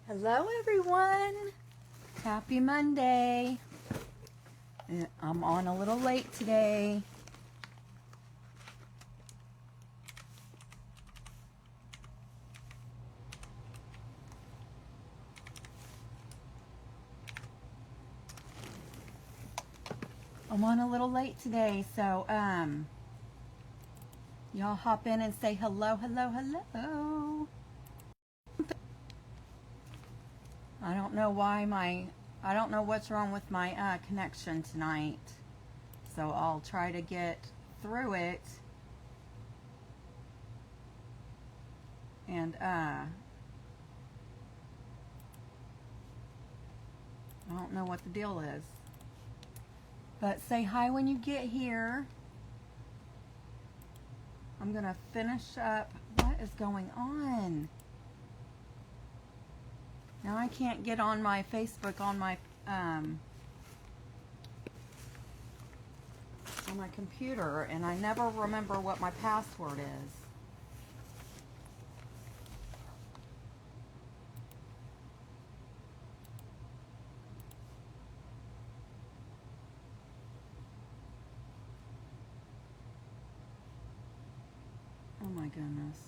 Hello everyone, happy Monday. I'm on a little late today. So y'all hop in and say hello, hello, hello. I don't know what's wrong with my connection tonight. So I'll try to get through it. And I don't know what the deal is. But say hi when you get here. I'm going to finish up. What is going on? Now I can't get on my Facebook on my computer, and I never remember what my password is. Oh my goodness.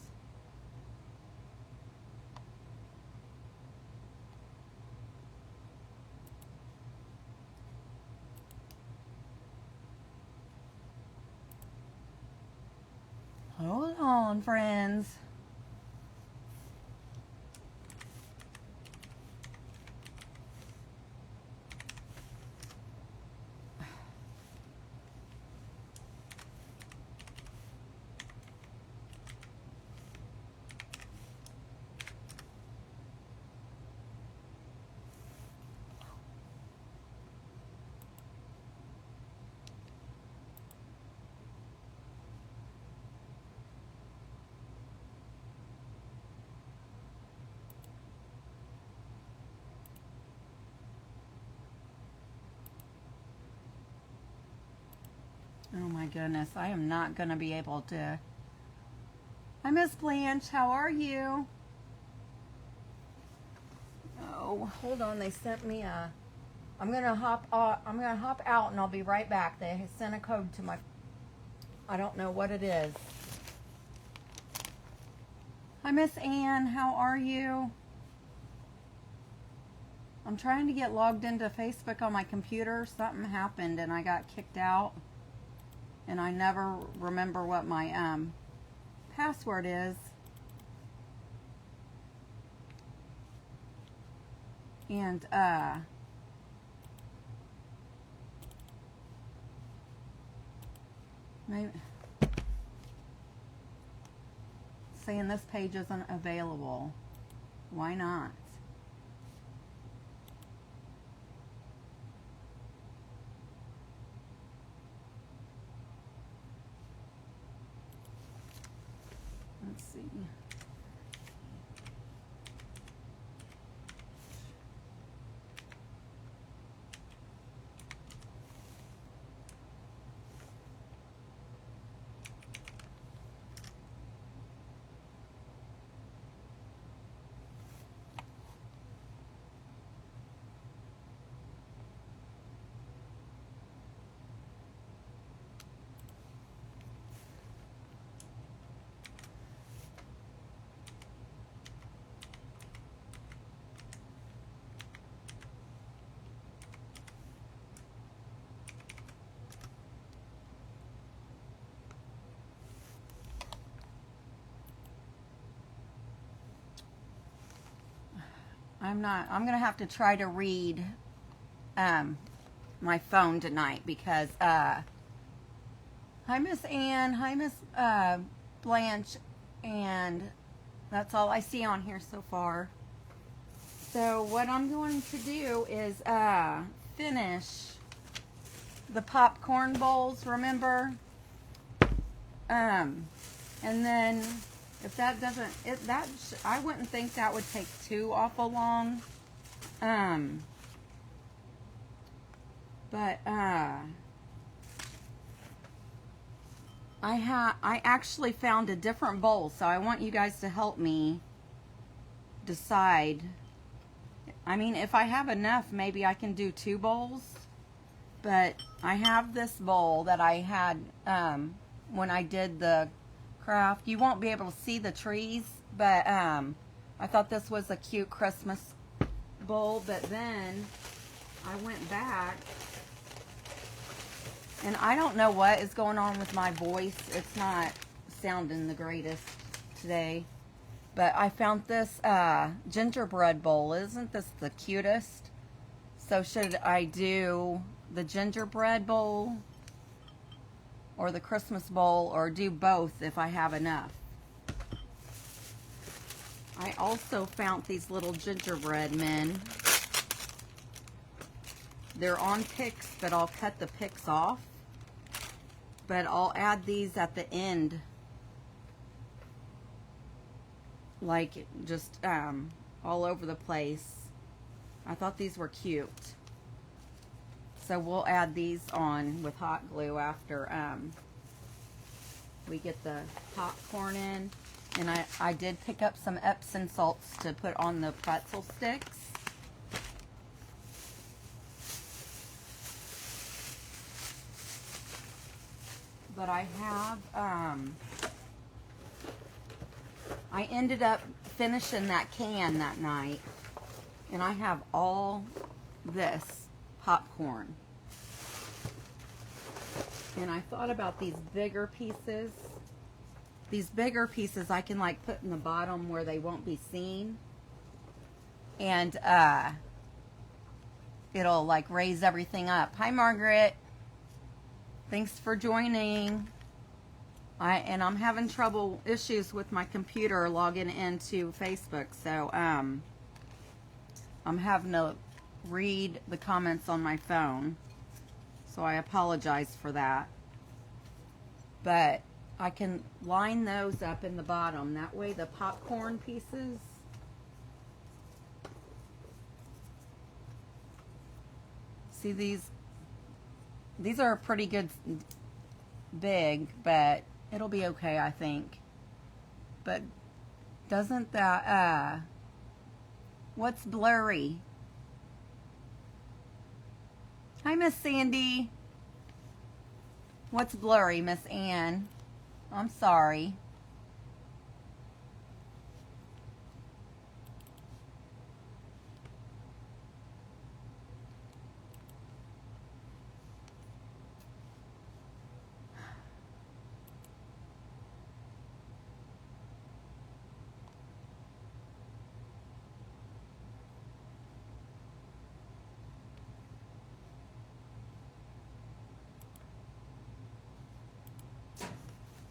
Hold on, friends. Oh my goodness, I am not going to be able to. Hi, Miss Blanche, how are you? Oh, hold on, they sent me a. I'm gonna hop out and I'll be right back. They sent a code to my. I don't know what it is. Hi, Miss Ann, how are you? I'm trying to get logged into Facebook on my computer. Something happened and I got kicked out. And I never remember what my password is. And maybe saying this page isn't available. Why not? Let's see. I'm gonna have to try to read my phone tonight because hi Miss Ann, hi Miss Blanche, and that's all I see on here so far. So what I'm going to do is finish the popcorn bowls, remember? And then if that doesn't, I wouldn't think that would take too awful long. But I actually found a different bowl, so I want you guys to help me decide I mean, if I have enough, maybe I can do 2 bowls. But I have this bowl that I had when I did the craft. You won't be able to see the trees, but I thought this was a cute Christmas bowl. But then I went back, and I don't know what is going on with my voice. It's not sounding the greatest today. But I found this gingerbread bowl. Isn't this the cutest? So should I do the gingerbread bowl or the Christmas bowl, or do both if I have enough? I also found these little gingerbread men. They're on picks, but I'll cut the picks off. But I'll add these at the end, like just all over the place. I thought these were cute. So we'll add these on with hot glue after we get the popcorn in. And I did pick up some Epsom salts to put on the pretzel sticks. But I have, I ended up finishing that can that night. And I have all this popcorn. And I thought about these bigger pieces. These bigger pieces I can like put in the bottom where they won't be seen. And it'll like raise everything up. Hi, Margaret. Thanks for joining. I'm having issues with my computer logging into Facebook. So I'm having to read the comments on my phone. So I apologize for that. But I can line those up in the bottom. That way the popcorn pieces, see these are pretty good big, but it'll be okay, I think. But doesn't that what's blurry? Hi, Miss Sandy. What's blurry, Miss Ann? I'm sorry.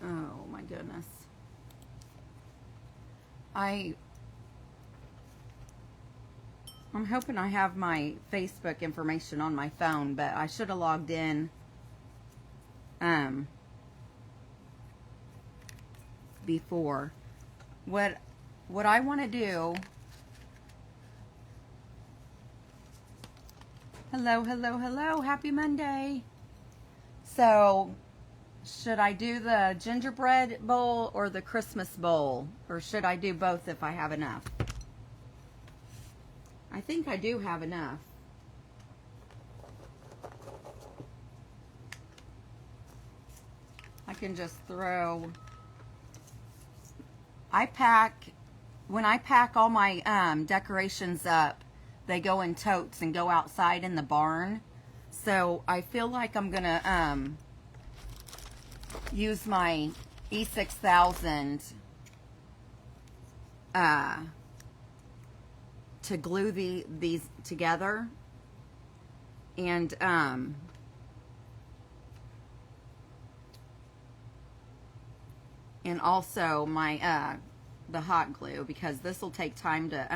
Oh my goodness. I'm hoping I have my Facebook information on my phone, but I should have logged in before. What I want to do. Hello, hello, hello. Happy Monday. So should I do the gingerbread bowl or the Christmas bowl? Or should I do both if I have enough? I think I do have enough. I can just throw... when I pack all my decorations up, they go in totes and go outside in the barn. So I feel like I'm gonna use my E6000 to glue these together, and also my the hot glue, because this will take time to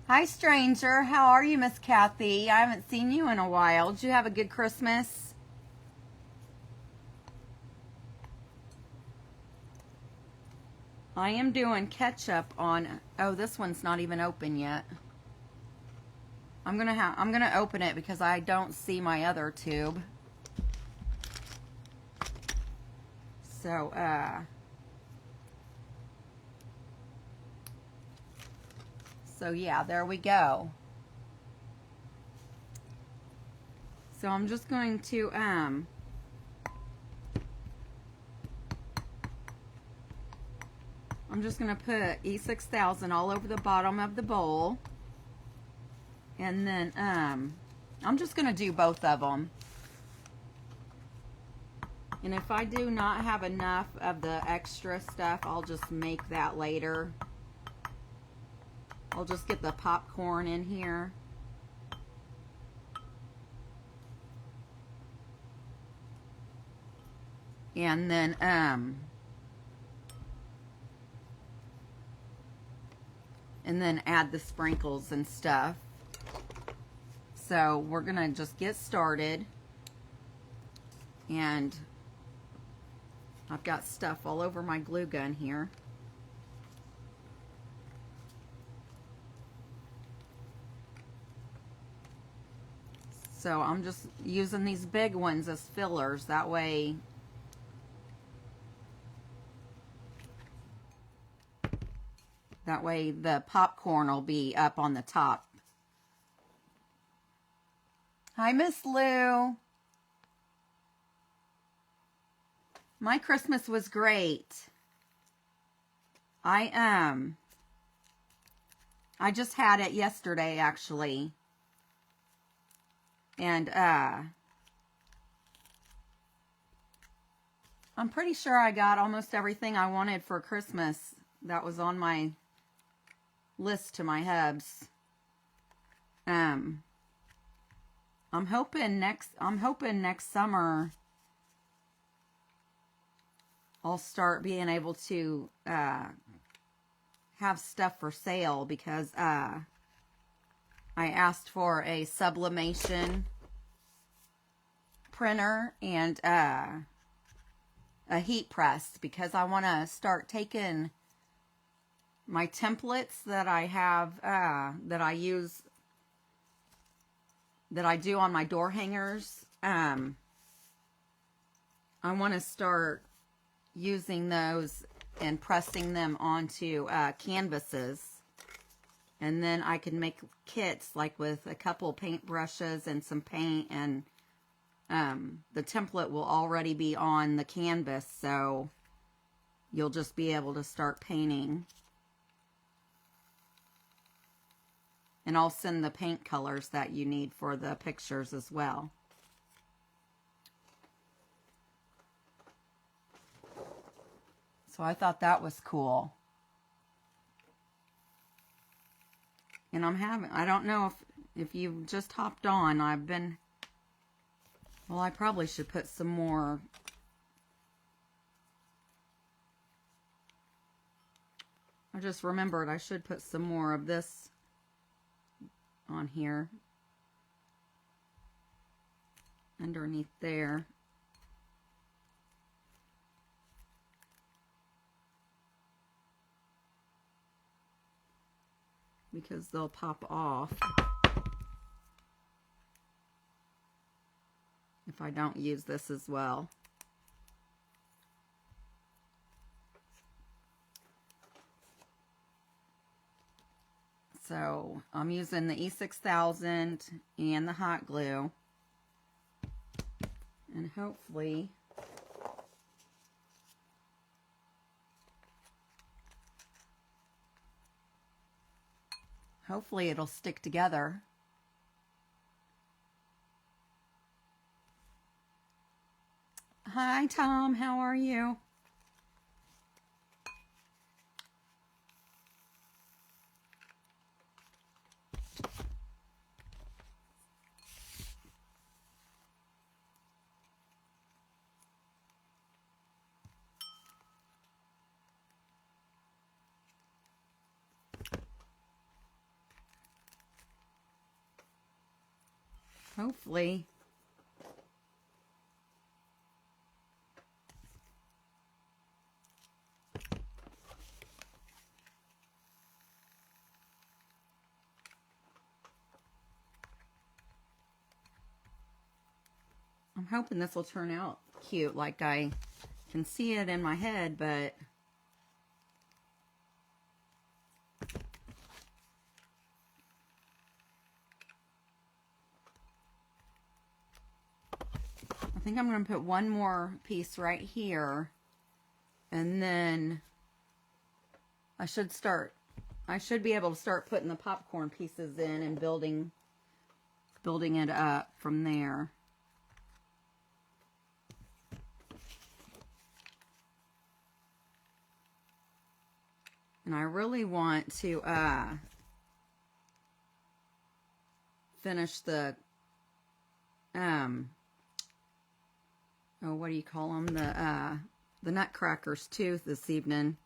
Hi, stranger. How are you, Miss Kathy? I haven't seen you in a while. Did you have a good Christmas? I am doing ketchup on... Oh, this one's not even open yet. I'm gonna open it because I don't see my other tube. So yeah, there we go. So I'm just going to I'm just going to put E6000 all over the bottom of the bowl. And then I'm just going to do both of them. And if I do not have enough of the extra stuff, I'll just make that later. I'll just get the popcorn in here. And then add the sprinkles and stuff. So we're gonna just get started. And I've got stuff all over my glue gun here. So I'm just using these big ones as fillers. That way the popcorn will be up on the top. Hi, Miss Lou. My Christmas was great. I just had it yesterday, actually. And I'm pretty sure I got almost everything I wanted for Christmas that was on my list to my hubs. I'm hoping next summer I'll start being able to have stuff for sale, because I asked for a sublimation printer and a heat press, because I want to start taking my templates that I have, that I use, that I do on my door hangers. I want to start using those and pressing them onto canvases. And then I can make kits, like with a couple paint brushes and some paint, and the template will already be on the canvas, so you'll just be able to start painting. And I'll send the paint colors that you need for the pictures as well. So I thought that was cool. And I don't know if you've just hopped on, well, I probably should put some more. I just remembered I should put some more of this on here underneath there. Because they'll pop off if I don't use this as well. So I'm using the E6000 and the hot glue, and hopefully it'll stick together. Hi, Tom. How are you? Hopefully. I'm hoping this will turn out cute like I can see it in my head, but I think I'm going to put one more piece right here, and then I should be able to start putting the popcorn pieces in and building it up from there. And I really want to finish the what do you call them? The Nutcrackers too this evening.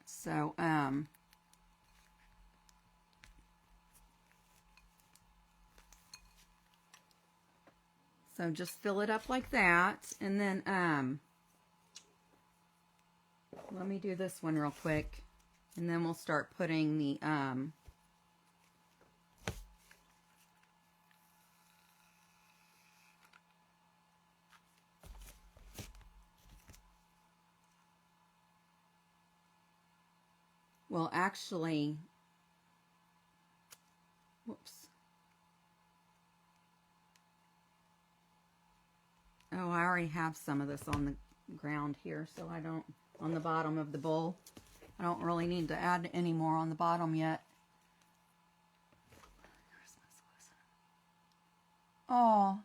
So so just fill it up like that, and then let me do this one real quick, and then we'll start putting the well, actually, whoops. Oh, I already have some of this on the ground here, so I don't, on the bottom of the bowl. I don't really need to add any more on the bottom yet. Oh.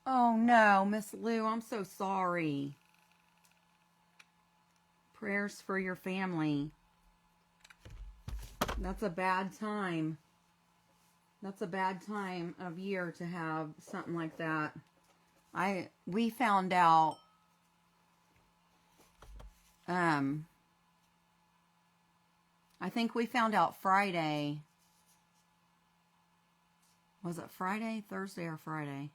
Oh no, Miss Lou, I'm so sorry. Prayers for your family. That's a bad time. That's a bad time of year to have something like that. We found out I think we found out Friday. Was it Friday, Thursday, or Friday?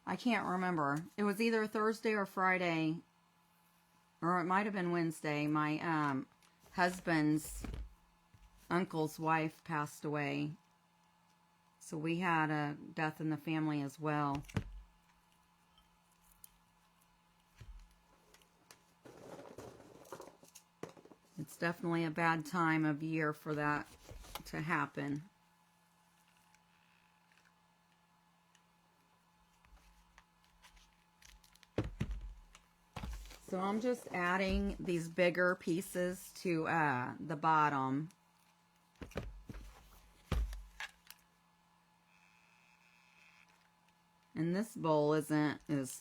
I can't remember. It was either Thursday or Friday, or it might have been Wednesday. My husband's uncle's wife passed away. So we had a death in the family as well. It's definitely a bad time of year for that to happen. So I'm just adding these bigger pieces to the bottom. And this bowl isn't as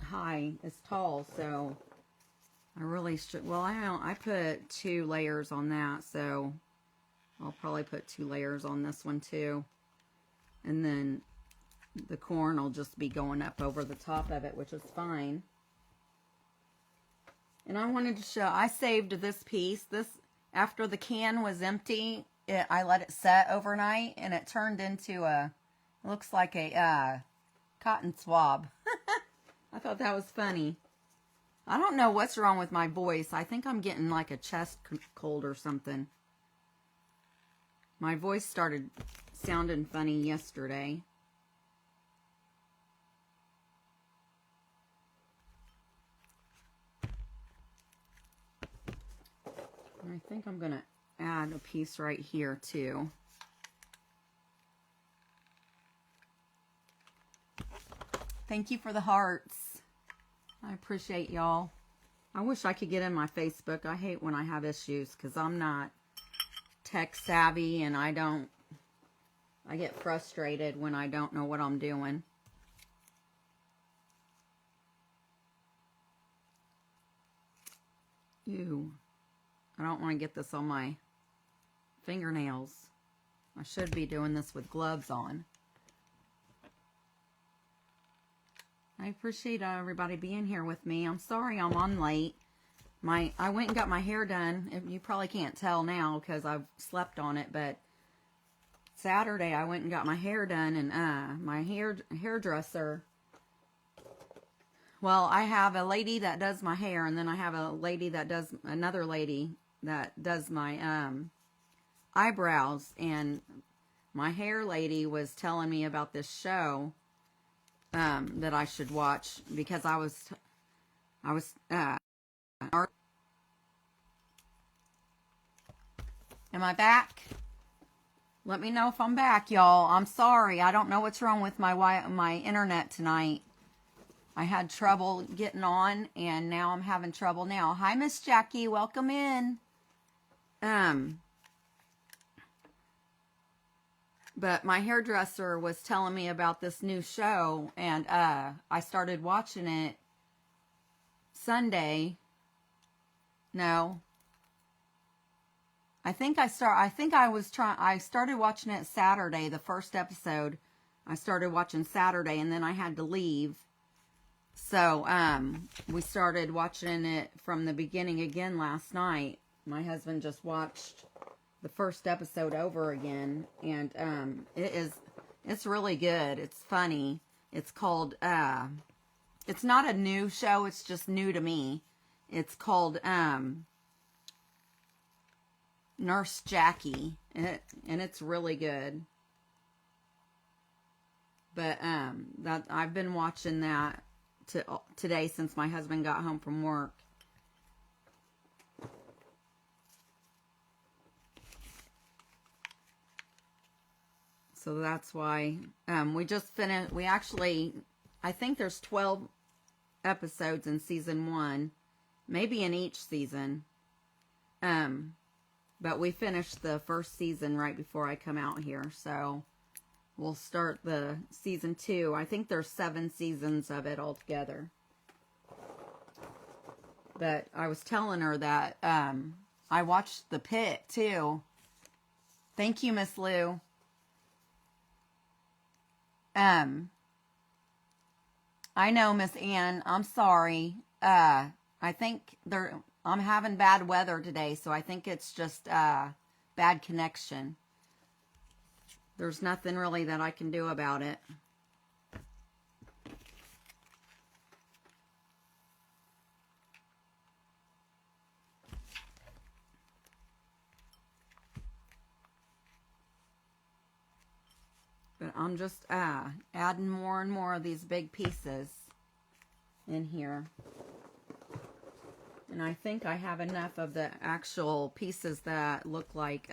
high, as tall, so I really should, well, I put 2 layers on that, so I'll probably put 2 layers on this one too. And then the corn will just be going up over the top of it, which is fine. And I wanted to show, I saved this piece. This, after the can was empty, I let it set overnight, and it turned into a, looks like a cotton swab. I thought that was funny. I don't know what's wrong with my voice. I think I'm getting like a chest cold or something. My voice started sounding funny yesterday. And I think I'm going to add a piece right here too. Thank you for the hearts. I appreciate y'all. I wish I could get in my Facebook. I hate when I have issues because I'm not tech savvy, and I get frustrated when I don't know what I'm doing. Ew. I don't want to get this on my fingernails. I should be doing this with gloves on. I appreciate everybody being here with me. I'm sorry I'm on late. I went and got my hair done. You probably can't tell now because I've slept on it, but Saturday I went and got my hair done, and my hairdresser, well, I have a lady that does my hair, and then I have another lady that does my eyebrows, and my hair lady was telling me about this show that I should watch because I was am I back? Let me know if I'm back, y'all. I'm sorry. I don't know what's wrong with my internet tonight. I had trouble getting on, and now I'm having trouble now. Hi, Miss Jackie. Welcome in. But my hairdresser was telling me about this new show, and I started watching it Sunday. No. I started watching it Saturday, the first episode. I started watching Saturday, and then I had to leave. So, we started watching it from the beginning again last night. My husband just watched the first episode over again, and it's really good. It's funny. It's called it's not a new show, it's just new to me. It's called Nurse Jackie, and it's really good. But that I've been watching that today since my husband got home from work. So that's why we just finished. We actually, I think there's 12 episodes in season 1, maybe in each season. But we finished the first season right before I come out here. So we'll start the season 2. I think there's 7 seasons of it altogether. But I was telling her that I watched The Pit too. Thank you, Miss Lou. I know, Miss Ann. I'm sorry. I think I'm having bad weather today, so I think it's just bad connection. There's nothing really that I can do about it. But I'm just adding more and more of these big pieces in here. And I think I have enough of the actual pieces that look like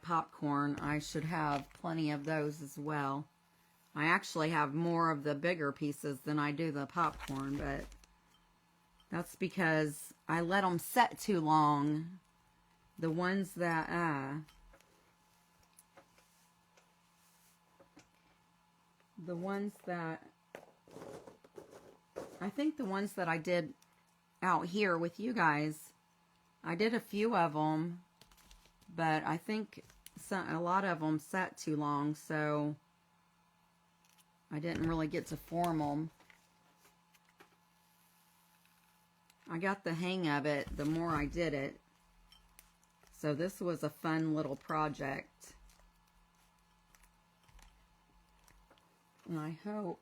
popcorn. I should have plenty of those as well. I actually have more of the bigger pieces than I do the popcorn, but that's because I let them set too long. The ones that I think the ones that I did out here with you guys, I did a few of them, but I think a lot of them sat too long, so I didn't really get to form them. I got the hang of it the more I did it. So this was a fun little project. And I hope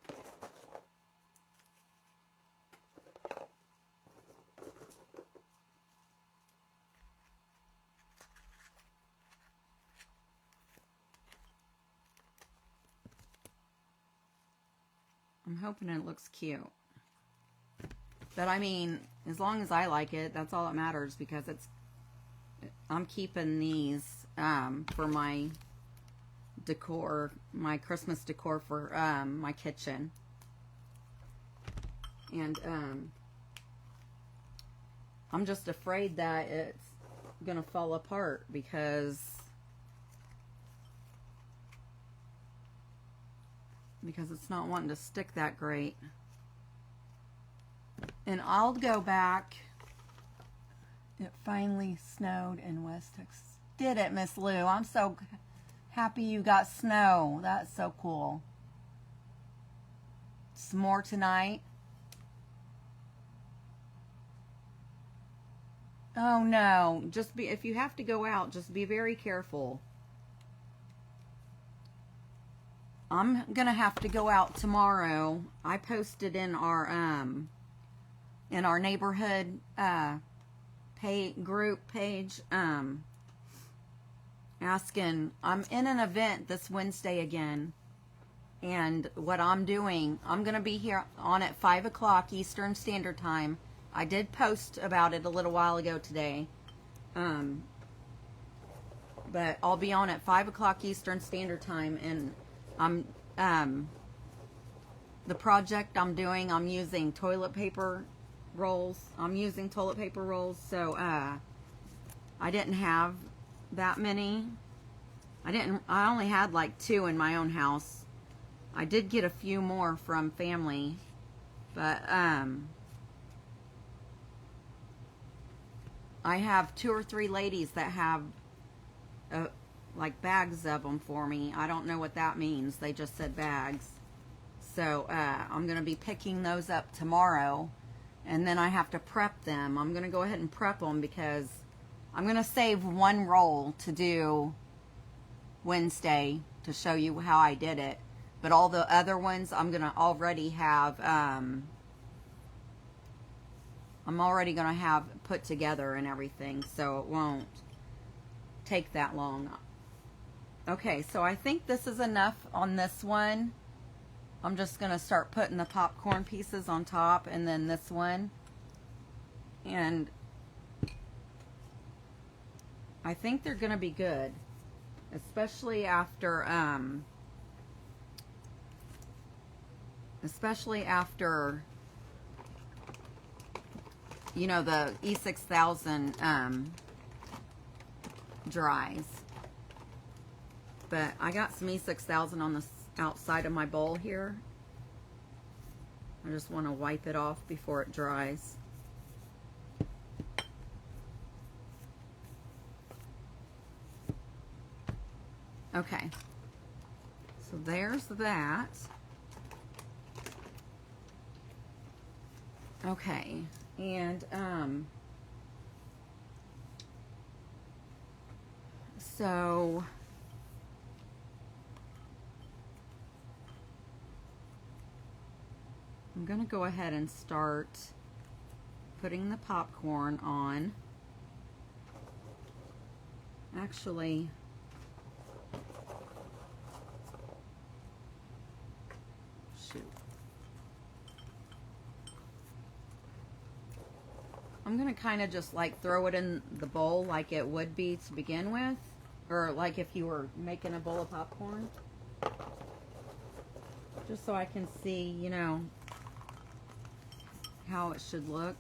it looks cute. But I mean, as long as I like it, that's all that matters, because I'm keeping these for my decor, my Christmas decor for my kitchen. And I'm just afraid that it's gonna fall apart because it's not wanting to stick that great. And I'll go back. It finally snowed in West Texas. Did it, Miss Lou? I'm so happy you got snow. That's so cool. Some more tonight. Oh no, if you have to go out, just be very careful. I'm gonna have to go out tomorrow. I posted in our neighborhood group page asking, I'm in an event this Wednesday again. And what I'm doing, I'm going to be here on at 5 o'clock Eastern Standard Time. I did post about it a little while ago today. But I'll be on at 5 o'clock Eastern Standard Time. And the project I'm doing, I'm using toilet paper rolls. So I didn't have that many. I only had like 2 in my own house. I did get a few more from family, but I have 2 or 3 ladies that have like bags of them for me. I don't know what that means. They just said bags. So I'm going to be picking those up tomorrow, and then I have to prep them. I'm going to go ahead and prep them because I'm going to save 1 roll to do Wednesday to show you how I did it. But all the other ones I'm going to already have, I'm already going to have put together and everything, so it won't take that long. Okay, so I think this is enough on this one. I'm just going to start putting the popcorn pieces on top, and then this one. And I think they're going to be good, especially after you know, the E6000 dries. But I got some E6000 on the outside of my bowl here. I just want to wipe it off before it dries. Okay, so there's that. Okay, and so I'm gonna go ahead and start putting the popcorn on. Actually, shoot. I'm going to kind of just like throw it in the bowl like it would be to begin with. Or like if you were making a bowl of popcorn. Just so I can see, you know, how it should look.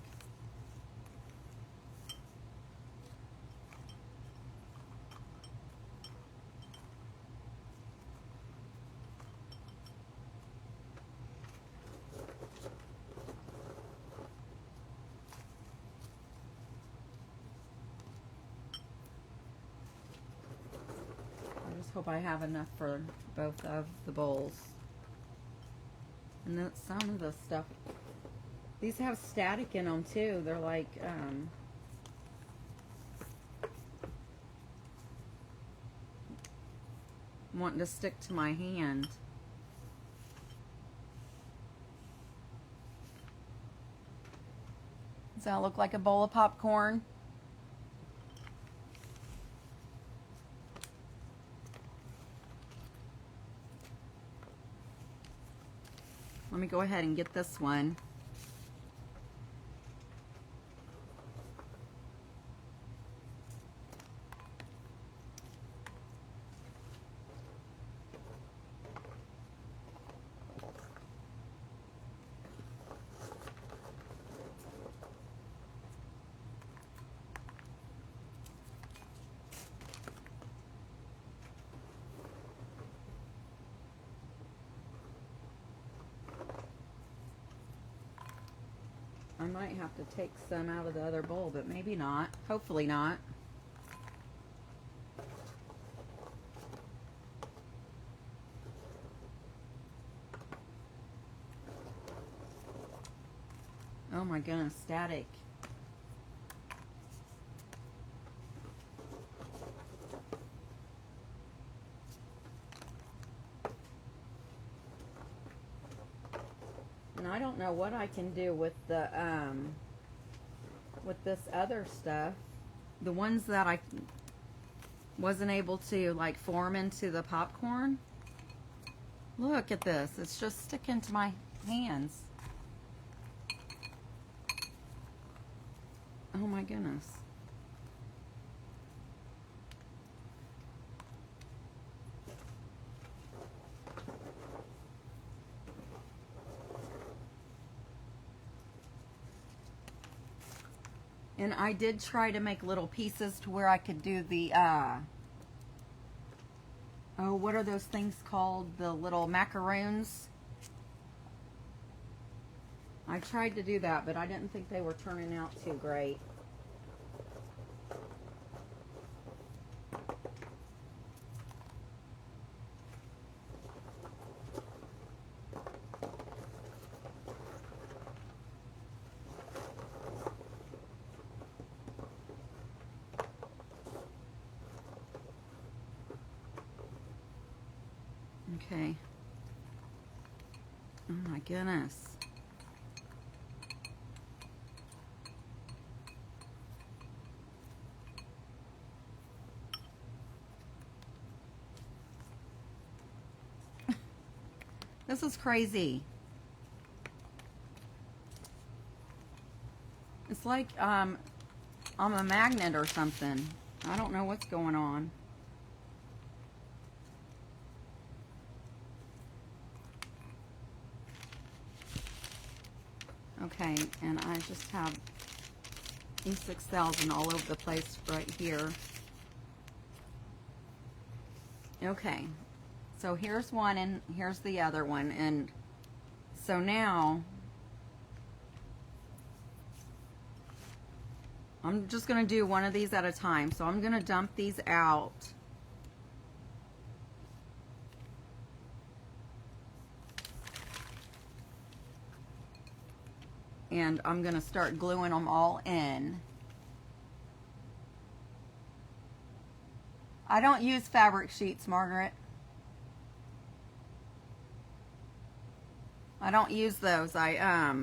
Hope I have enough for both of the bowls. And then some of the stuff, these have static in them too. They're like wanting to stick to my hand. Does that look like a bowl of popcorn? Let me go ahead and get this one. I might have to take some out of the other bowl, but maybe not. Hopefully not. Oh my goodness, static. And I don't know what I can do with the with this other stuff. The ones that wasn't able to like form into the popcorn. Look at this. It's just sticking to my hands. Oh my goodness. And I did try to make little pieces to where I could do the, oh, what are those things called? The little macaroons. I tried to do that, but I didn't think they were turning out too great. Okay. Oh my goodness. This is crazy. It's like I'm a magnet or something. I don't know what's going on. Okay, and I just have E6000 all over the place right here. Okay, so here's one and here's the other one, and so now I'm just going to do one of these at a time. So I'm going to dump these out. And I'm going to start gluing them all in. I don't use fabric sheets, Margaret. I don't use those. I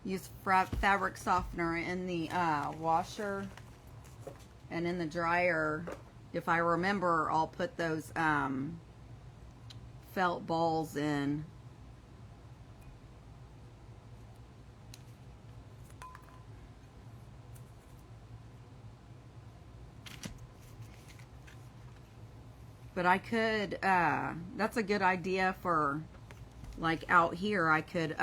use fabric softener in the washer, and in the dryer. If I remember, I'll put those felt balls in. But I could, that's a good idea for, like, out here. I could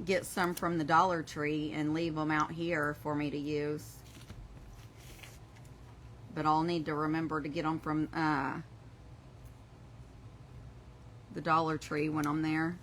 get some from the Dollar Tree and leave them out here for me to use. But I'll need to remember to get them from the Dollar Tree when I'm there.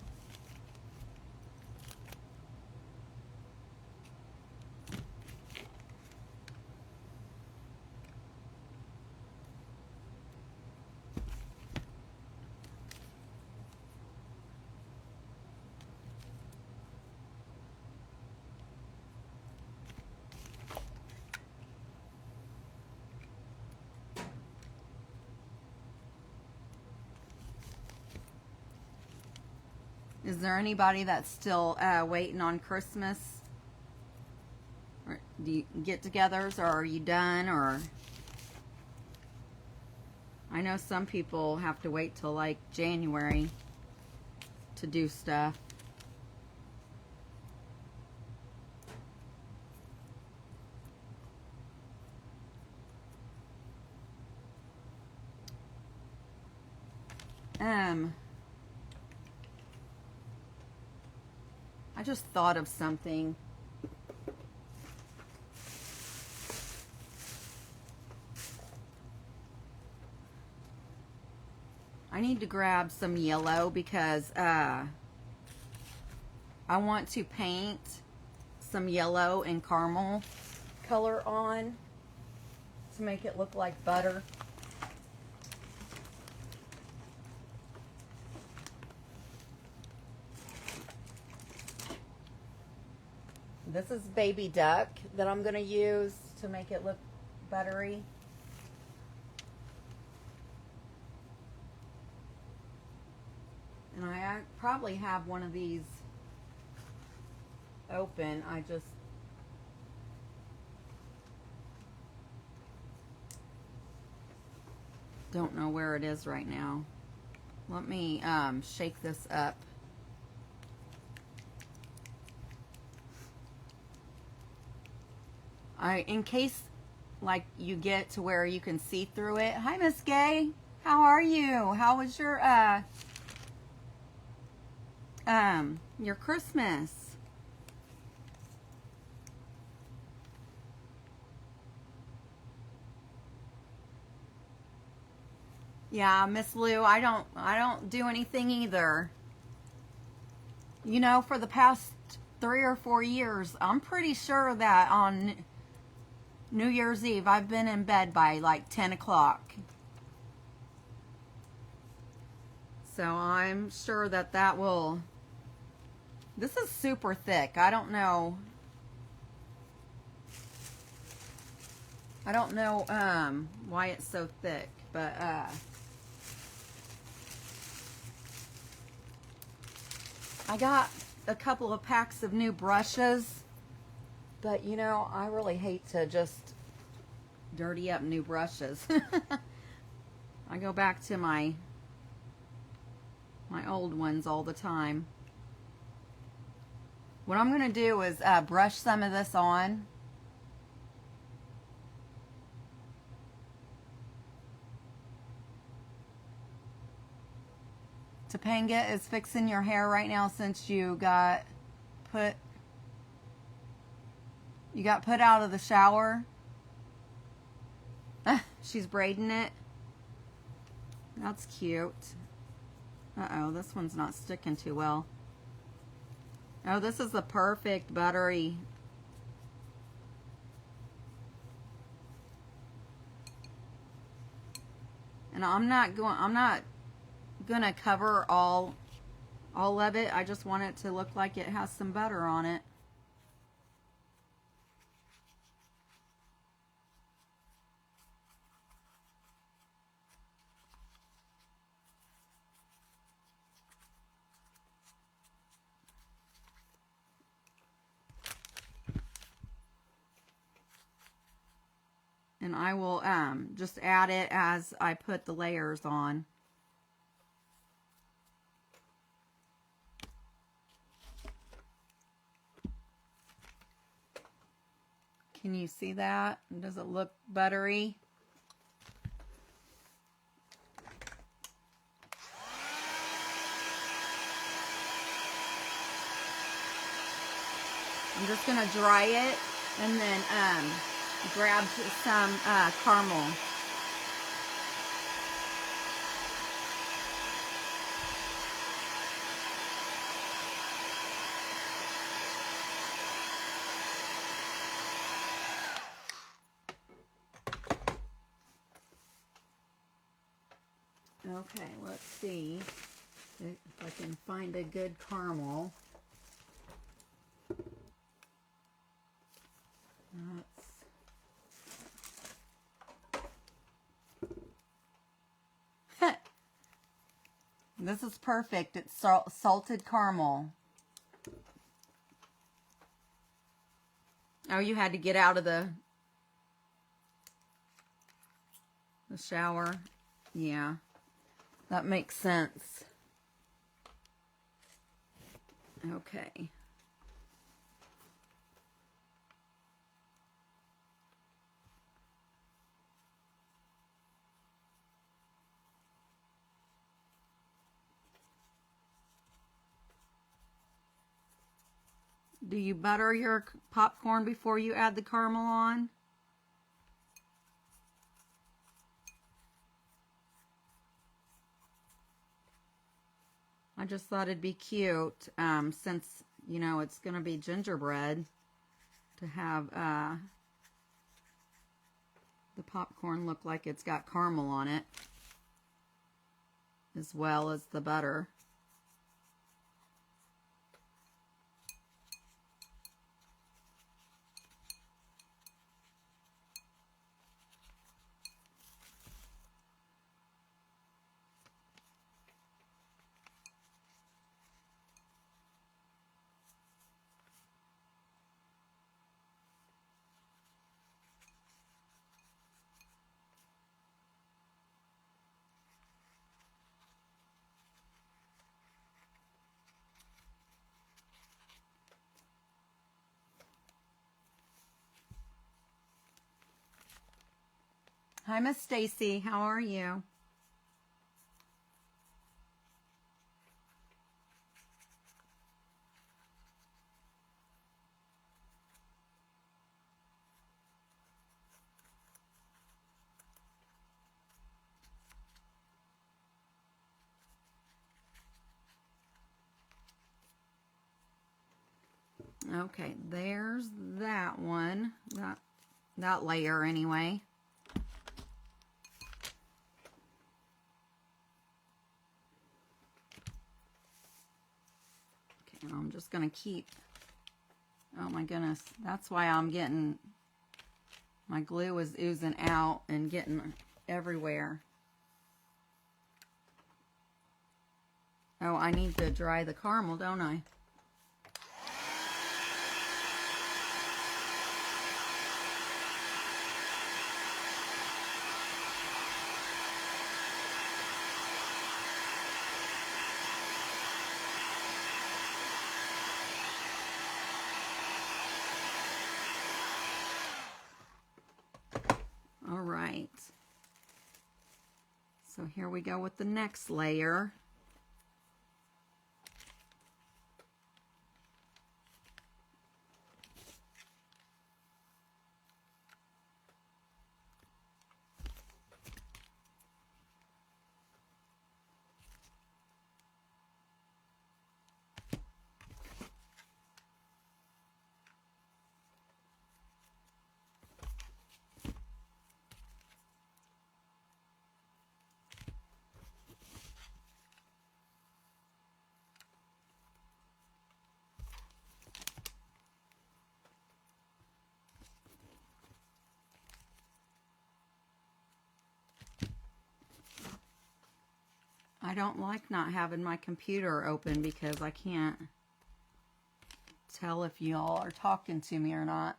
Is there anybody that's still waiting on Christmas? Or do you get-togethers, or are you done? Or I know some people have to wait till like January to do stuff. I just thought of something. I need to grab some yellow because I want to paint some yellow and caramel color on to make it look like butter. This is baby duck that I'm going to use to make it look buttery. And I probably have one of these open. I just Don't know where it is right now. Let me shake this up. In case like you get to where you can see through it. Hi, Miss Gay. How are you? How was your Christmas? Yeah, Miss Lou, I don't do anything either. You know, for the past 3 or 4 years, I'm pretty sure that on New Year's Eve, I've been in bed by like 10 o'clock. So I'm sure that that will... This is super thick. I don't know why it's so thick, but I got a couple of packs of new brushes, but you know, I really hate to just dirty up new brushes. I go back to my old ones all the time. What I'm going to do is brush some of this on. Topanga is fixing your hair right now since you got put out of the shower. She's braiding it. That's cute. Uh-oh, this one's not sticking too well. Oh, this is the perfect buttery. And I'm not gonna cover all of it. I just want it to look like it has some butter on it. And I will just add it as I put the layers on. Can you see that? Does it look buttery? I'm just going to dry it and then grab some caramel. Okay, let's see if I can find a good caramel. This is perfect. It's salted caramel. Oh, you had to get out of the shower. Yeah, that makes sense. Okay. Do you butter your popcorn before you add the caramel on? I just thought it'd be cute, since, you know, it's going to be gingerbread, to have the popcorn look like it's got caramel on it, as well as the butter. Hi, Miss Stacy. How are you? Okay, there's that one. That layer anyway. Okay, and I'm just gonna keep, oh my goodness, that's why I'm getting, my glue is oozing out and getting everywhere. Oh, I need to dry the caramel, don't I? All right. So here we go with the next layer. I don't like not having my computer open because I can't tell if y'all are talking to me or not.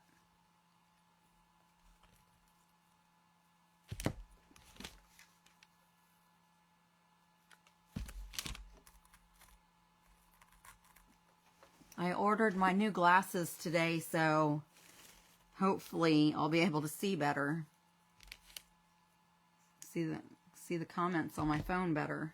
I ordered my new glasses today, so hopefully I'll be able to see better. See the comments on my phone better.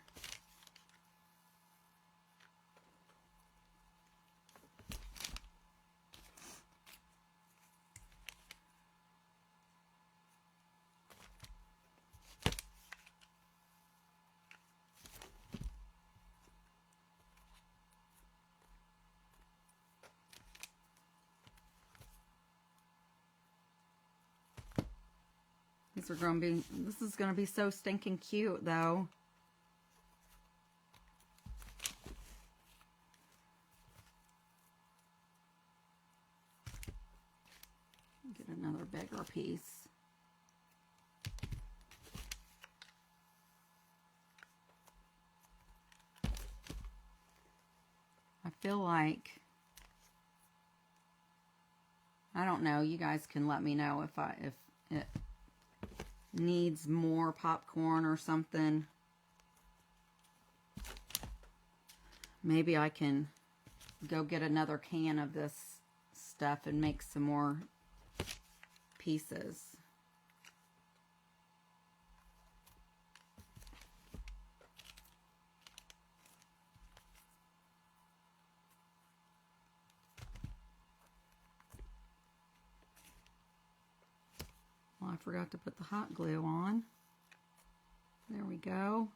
This is gonna be so stinking cute though. Get another bigger piece. I feel like, I don't know, you guys can let me know if it needs more popcorn or something. Maybe I can go get another can of this stuff and make some more pieces. Well, I forgot to put the hot glue on. There we go.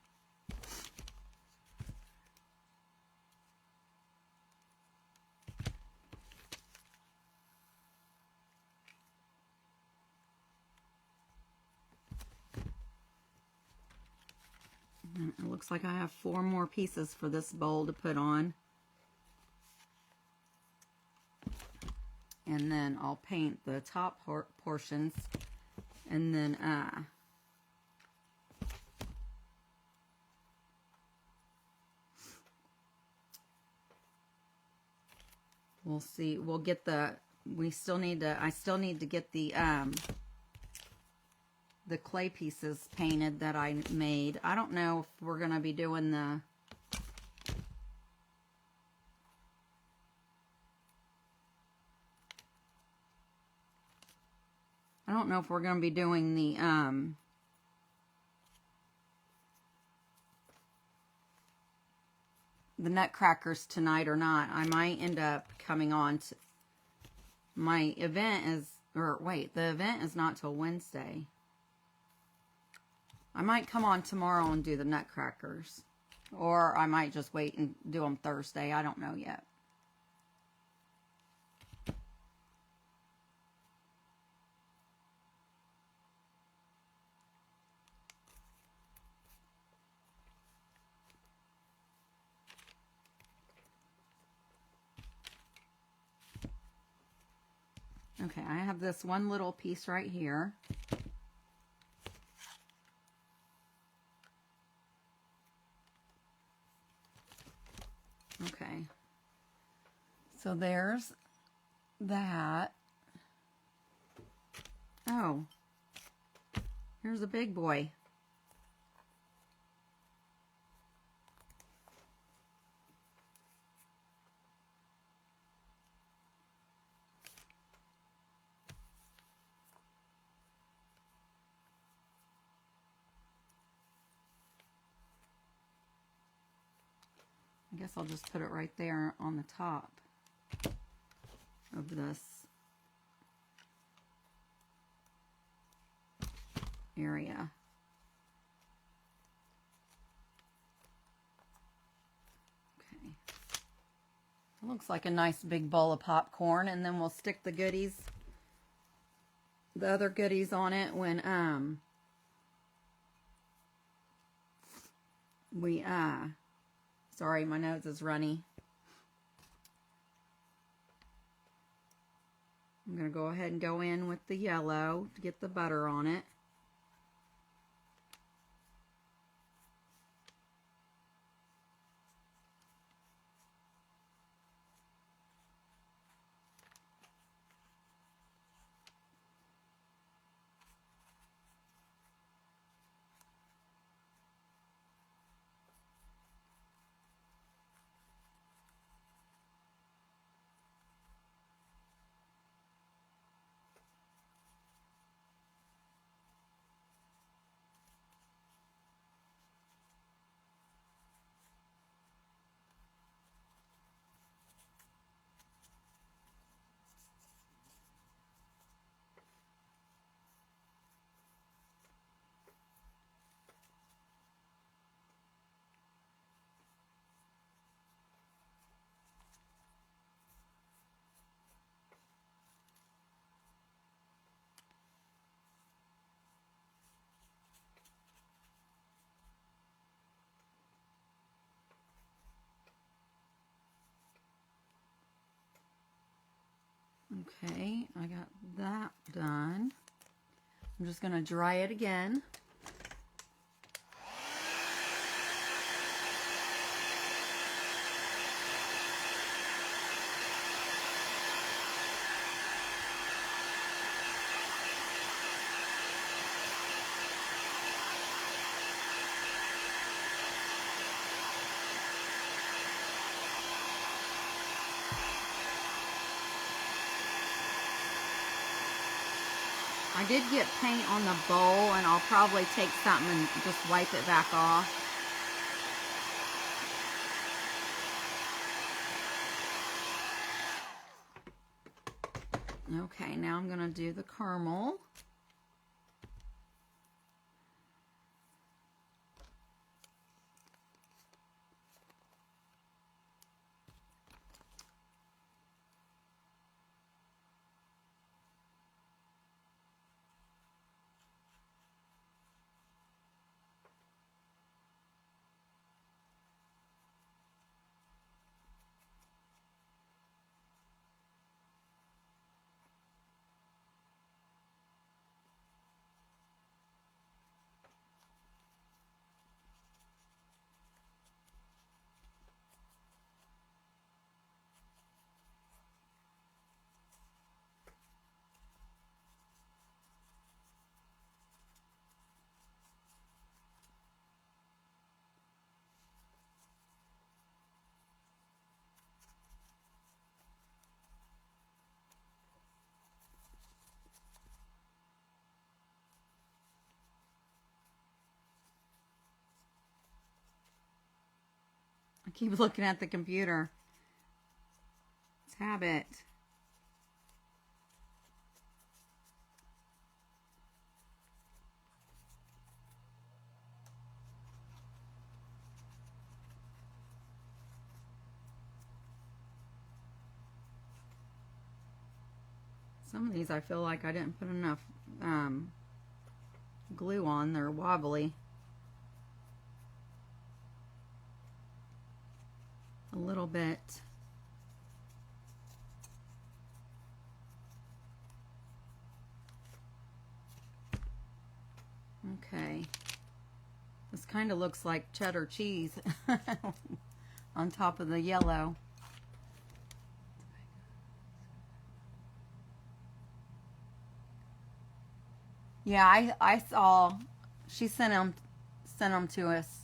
It looks like I have 4 more pieces for this bowl to put on. And then I'll paint the top portions. And then we'll see. We'll get the, I still need to get the clay pieces painted that I made. I don't know if we're going to be doing the the Nutcrackers tonight or not. I might end up coming on to my event is, or wait, the event is not till Wednesday. I might come on tomorrow and do the Nutcrackers. Or I might just wait and do them Thursday. I don't know yet. Okay, I have this one little piece right here. Okay, so there's that. Oh, here's a big boy. I guess I'll just put it right there on the top of this area. Okay. It looks like a nice big bowl of popcorn, and then we'll stick the goodies, the other goodies on it when we sorry, my nose is runny. I'm going to go ahead and go in with the yellow to get the butter on it. Okay, I got that done. I'm just going to dry it again. I did get paint on the bowl, and I'll probably take something and just wipe it back off. Okay, now I'm going to do the caramel. I keep looking at the computer. It's habit. Some of these I feel like I didn't put enough glue on. They're wobbly. A little bit. Okay. This kind of looks like cheddar cheese on top of the yellow. Yeah, I saw she sent them to us.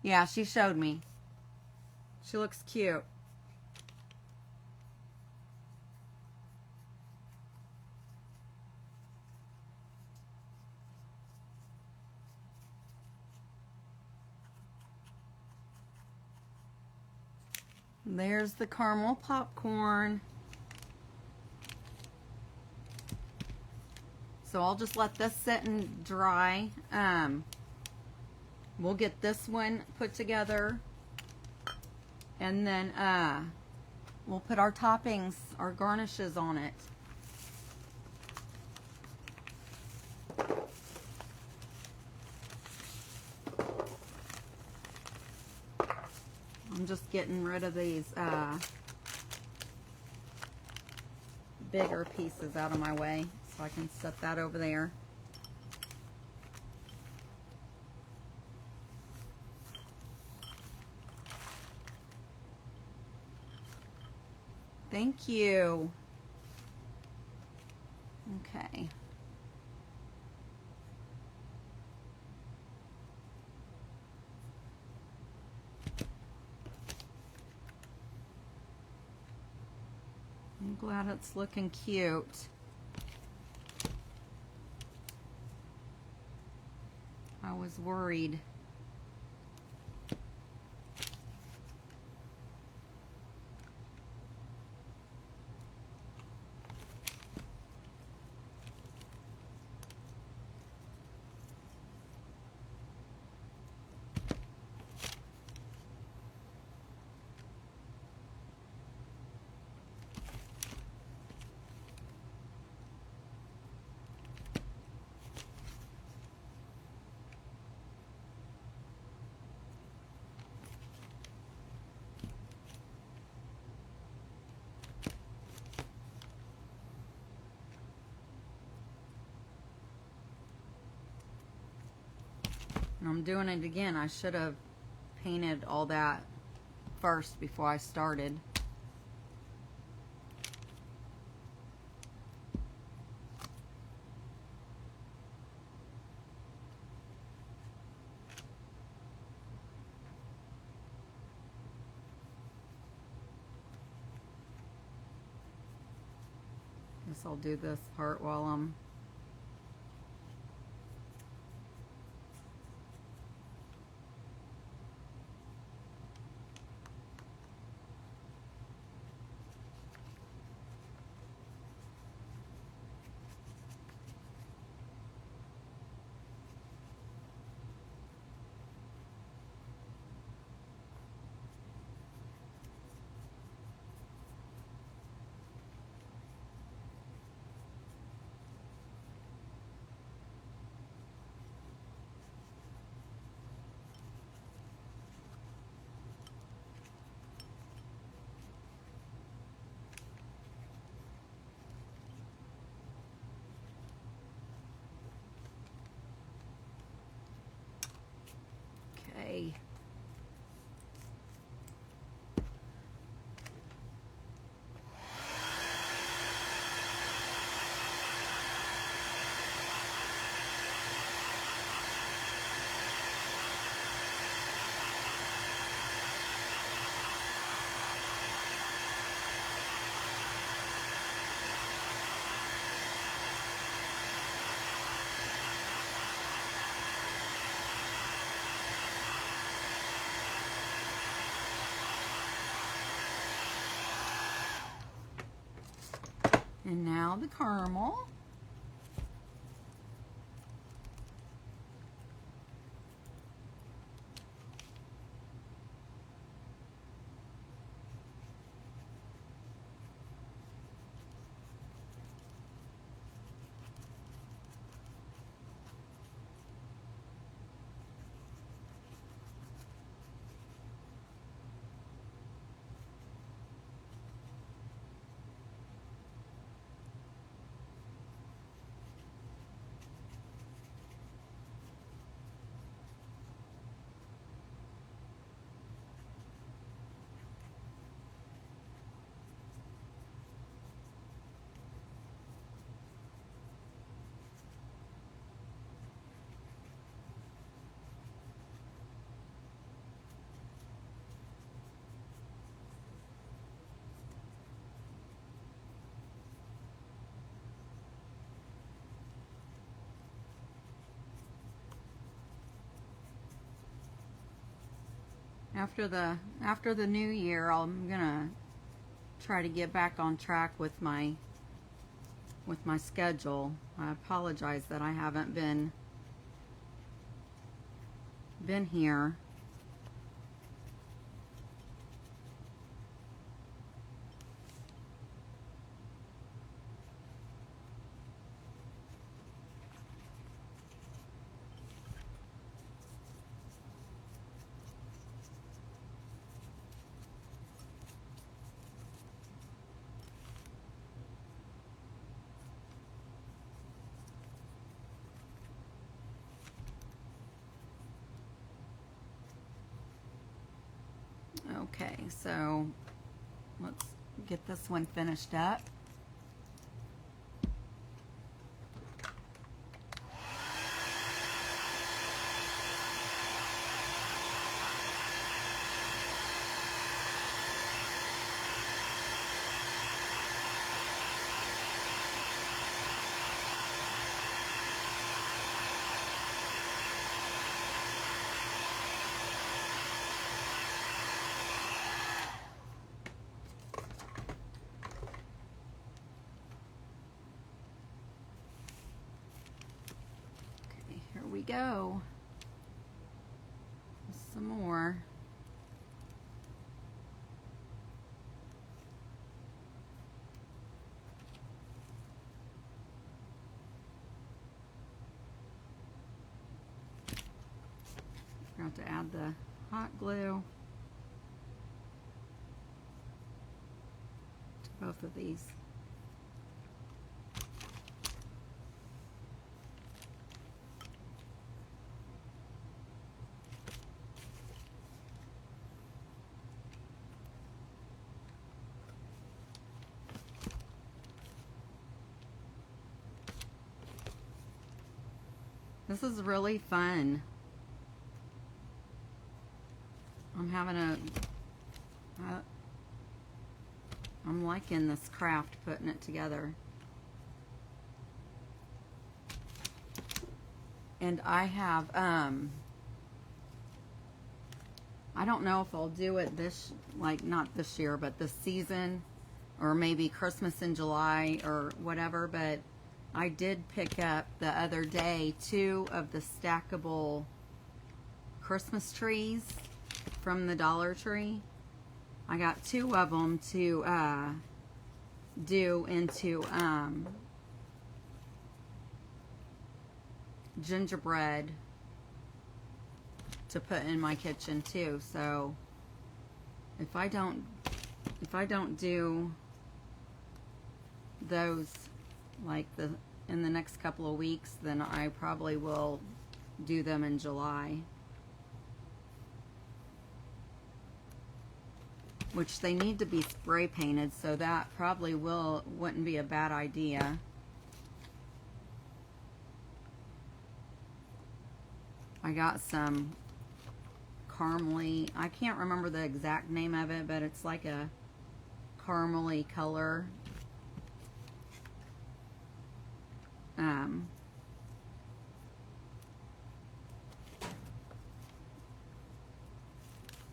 Yeah, she showed me. She looks cute. There's the caramel popcorn. So I'll just let this sit and dry. We'll get this one put together, and then we'll put our toppings, our garnishes on it. I'm just getting rid of these bigger pieces out of my way so I can set that over there. Thank you. Okay. I'm glad it's looking cute. I was worried. And I'm doing it again. I should have painted all that first before I started. Guess I'll do this part while I'm And now the caramel. After the new year, I'm gonna try to get back on track with my schedule. I apologize that I haven't been here. Okay, so let's get this one finished up. Here we go. Some more. Forgot to add the hot glue to both of these. This is really fun. I'm liking this craft, putting it together. And I have, I don't know if I'll do it this, like not this year, but this season, or maybe Christmas in July or whatever, but I did pick up the other day 2 of the stackable Christmas trees from the Dollar Tree. I got 2 of them to do into gingerbread to put in my kitchen too. So if I don't do those like in the next couple of weeks, then I probably will do them in July, which they need to be spray painted, so that probably wouldn't be a bad idea. I got some caramely, I can't remember the exact name of it, but it's like a caramely color.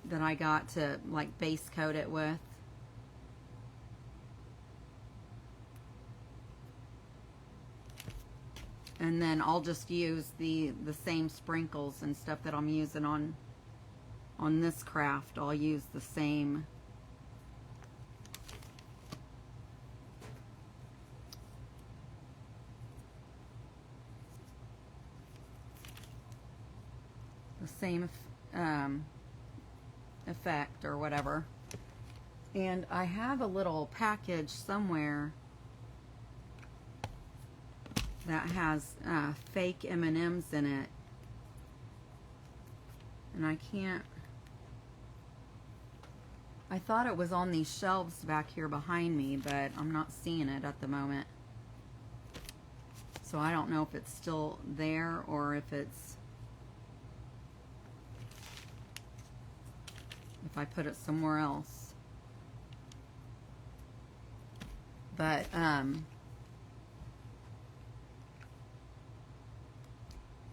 That I got to like base coat it with. And then I'll just use the same sprinkles and stuff that I'm using on this craft. I'll use the same effect or whatever. And I have a little package somewhere that has fake M&Ms in it, and I thought it was on these shelves back here behind me, but I'm not seeing it at the moment, so I don't know if it's still there or if I put it somewhere else. But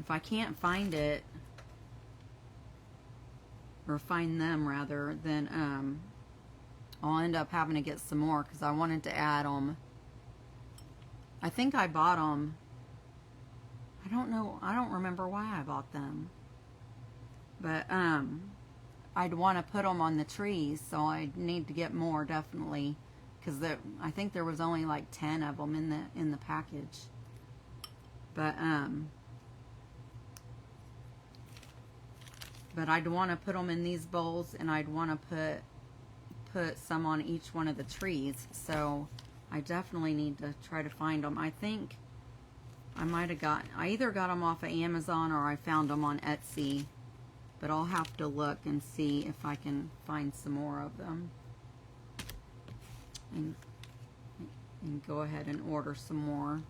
if I can't find it, or find them rather, then I'll end up having to get some more, because I wanted to add them. I think I bought them. I don't know. I don't remember why I bought them. But I'd want to put them on the trees, so I need to get more, definitely, because I think there was only like 10 of them in the package. But I'd want to put them in these bowls, and I'd want to put some on each one of the trees. So I definitely need to try to find them. I think I either got them off of Amazon or I found them on Etsy. But I'll have to look and see if I can find some more of them. And go ahead and order some more.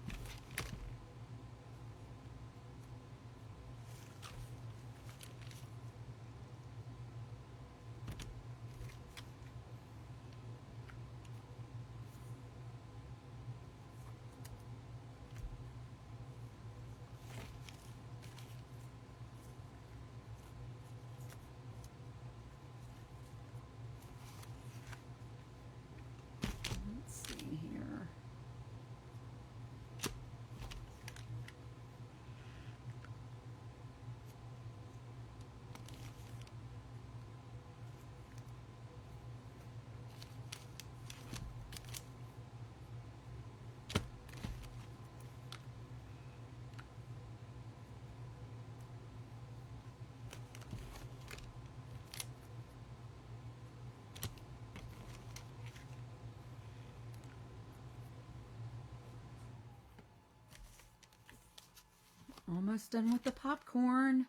Almost done with the popcorn.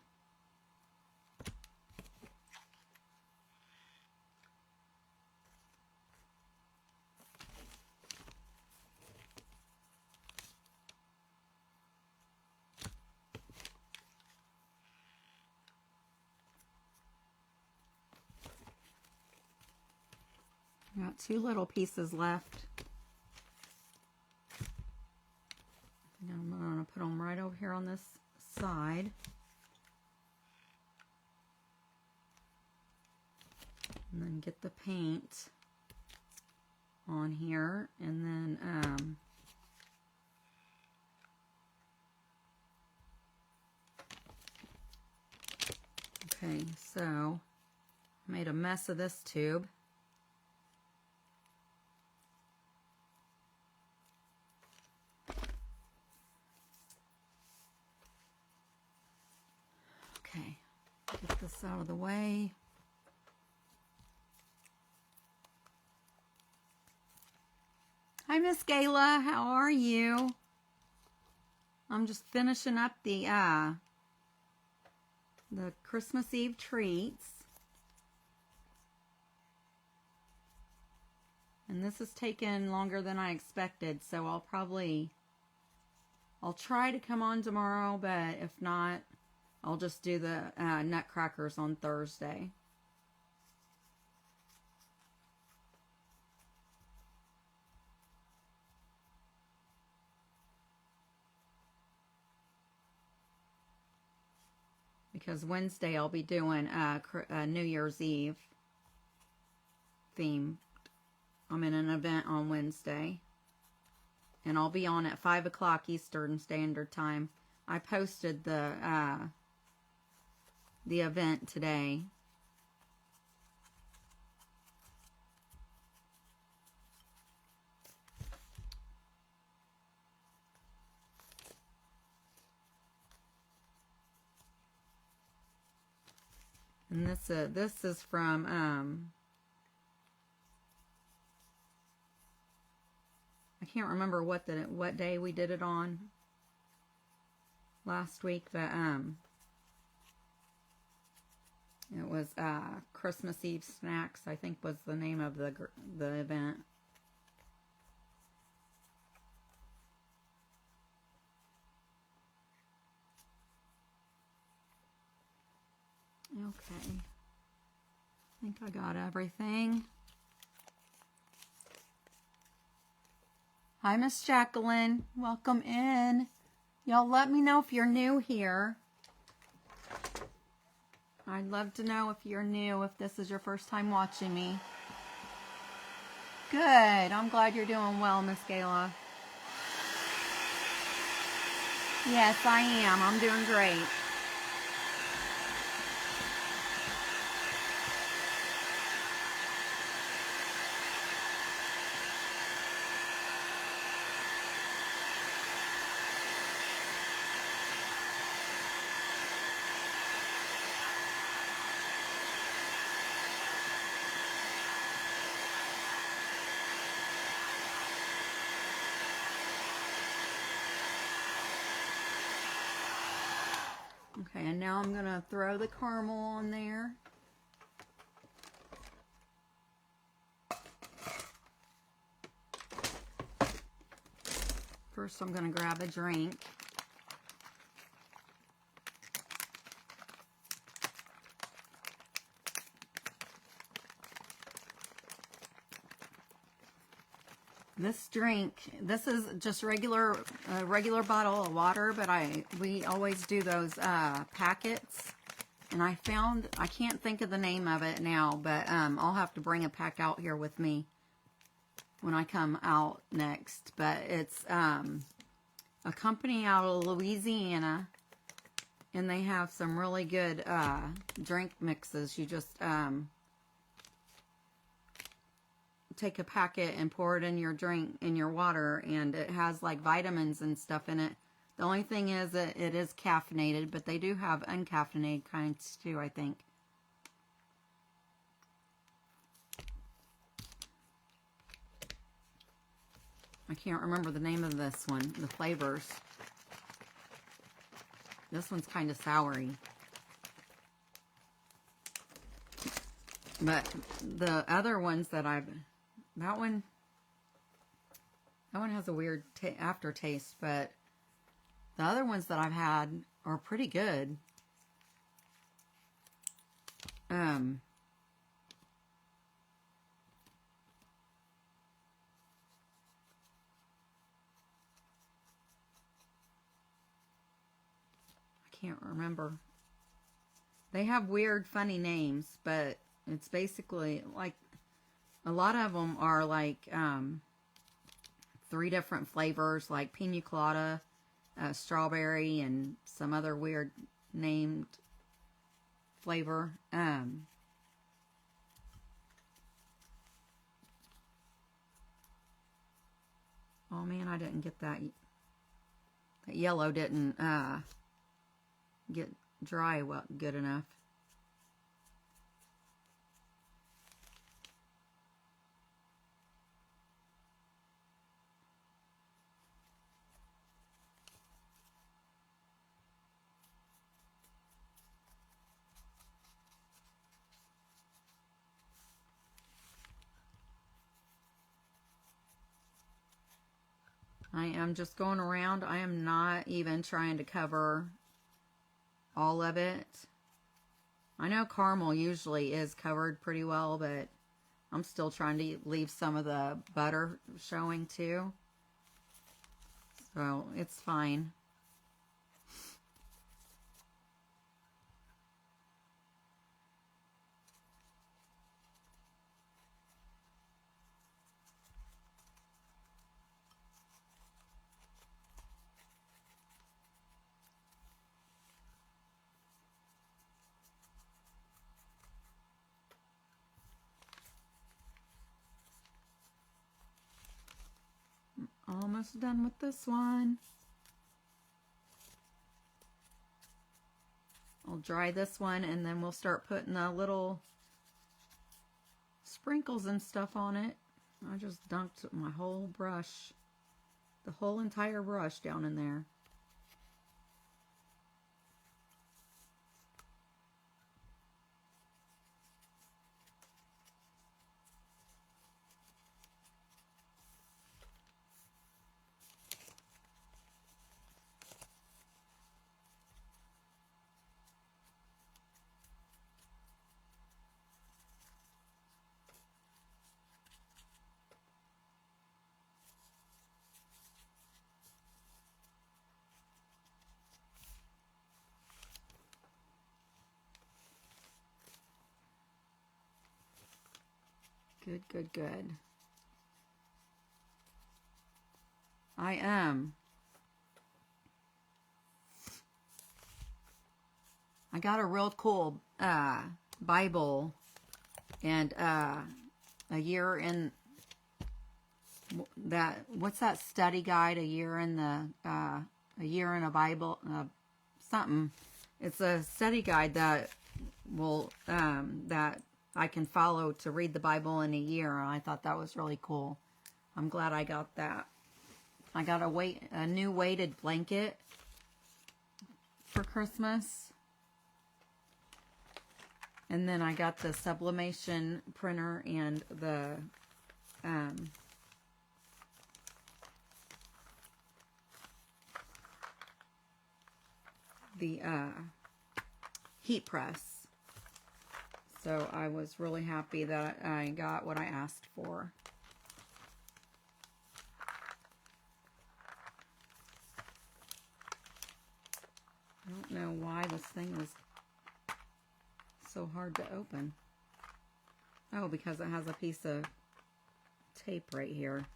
Got 2 little pieces left. Now I'm going to put them right over here on this side. And then get the paint on here, and then okay, so I made a mess of this tube. Okay, get this out of the way. Hi, Miss Gayla. How are you? I'm just finishing up the Christmas Eve treats. And this has taken longer than I expected, so I'll try to come on tomorrow, but if not, I'll just do the Nutcrackers on Thursday. Because Wednesday I'll be doing New Year's Eve theme. I'm in an event on Wednesday. And I'll be on at 5 o'clock Eastern Standard Time. I posted the event today. And this is from I can't remember what day we did it on last week, but it was Christmas Eve snacks, I think was the name of the event. Okay, I think I got everything. Hi, Miss Jacqueline. Welcome in. Y'all let me know if you're new here. I'd love to know if you're new, if this is your first time watching me. Good. I'm glad you're doing well, Miss Gayla. Yes, I am. I'm doing great. Okay, and now I'm going to throw the caramel on there. First, I'm going to grab a drink. This drink, this is just a regular bottle of water, but we always do those packets. And I can't think of the name of it now, but I'll have to bring a pack out here with me when I come out next. But it's a company out of Louisiana, and they have some really good drink mixes. You just take a packet and pour it in your drink, in your water, and it has like vitamins and stuff in it. The only thing is that it is caffeinated, but they do have uncaffeinated kinds too, I think. I can't remember the name of this one, the flavors. This one's kind of soury. But the other ones that that one has a weird aftertaste, but the other ones that I've had are pretty good. I can't remember. They have weird, funny names, but it's basically like a lot of them are like 3 different flavors, like pina colada, strawberry, and some other weird named flavor. Oh man, I didn't get that. That yellow didn't get dry good enough. I am just going around. I am not even trying to cover all of it. I know caramel usually is covered pretty well, but I'm still trying to leave some of the butter showing too. So it's fine. almost done with this one. I'll dry this one and then we'll start putting the little sprinkles and stuff on it. I just dunked my whole brush, the whole entire brush down in there. Good, good, good. I got a real cool Bible and a year in that, what's that study guide, a year in a Bible, something. It's a study guide that will that I can follow to read the Bible in a year. And I thought that was really cool. I'm glad I got that. I got a new weighted blanket for Christmas. And then I got the sublimation printer and the heat press. So I was really happy that I got what I asked for. I don't know why this thing is so hard to open. Oh, because it has a piece of tape right here.